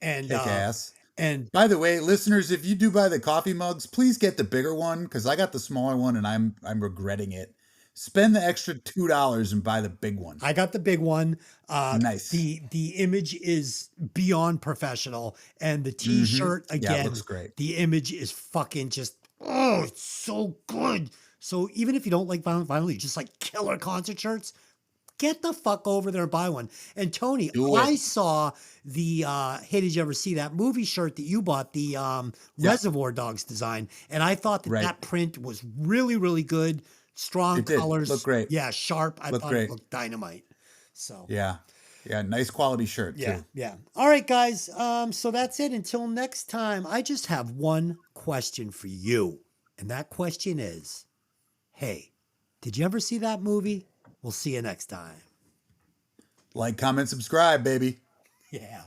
and Kick ass. and By the way, listeners, if you do buy the coffee mugs, please get the bigger one because I got the smaller one and I'm regretting it. Spend the extra $2 and buy the big one. I got the big one. Nice. The image is beyond professional, and the T-shirt Yeah, it again. looks great. The image is fucking just it's so good. So even if you don't like vinyl, you just like killer concert shirts. Get the fuck over there and buy one. And Tony, Do I it. saw the hey, did you ever see that movie shirt that you bought, the Reservoir Dogs design? And I thought that Right. that print was really, really good. Strong It did. colors. Looked great. Yeah, sharp. I Looked thought great. it looked dynamite. So Yeah. Yeah. Nice quality shirt, yeah, too. yeah. All right, guys. So that's it. Until next time, I just have one question for you. And that question is, hey, did you ever see that movie? We'll see you next time. Like, comment, subscribe, baby. Yeah.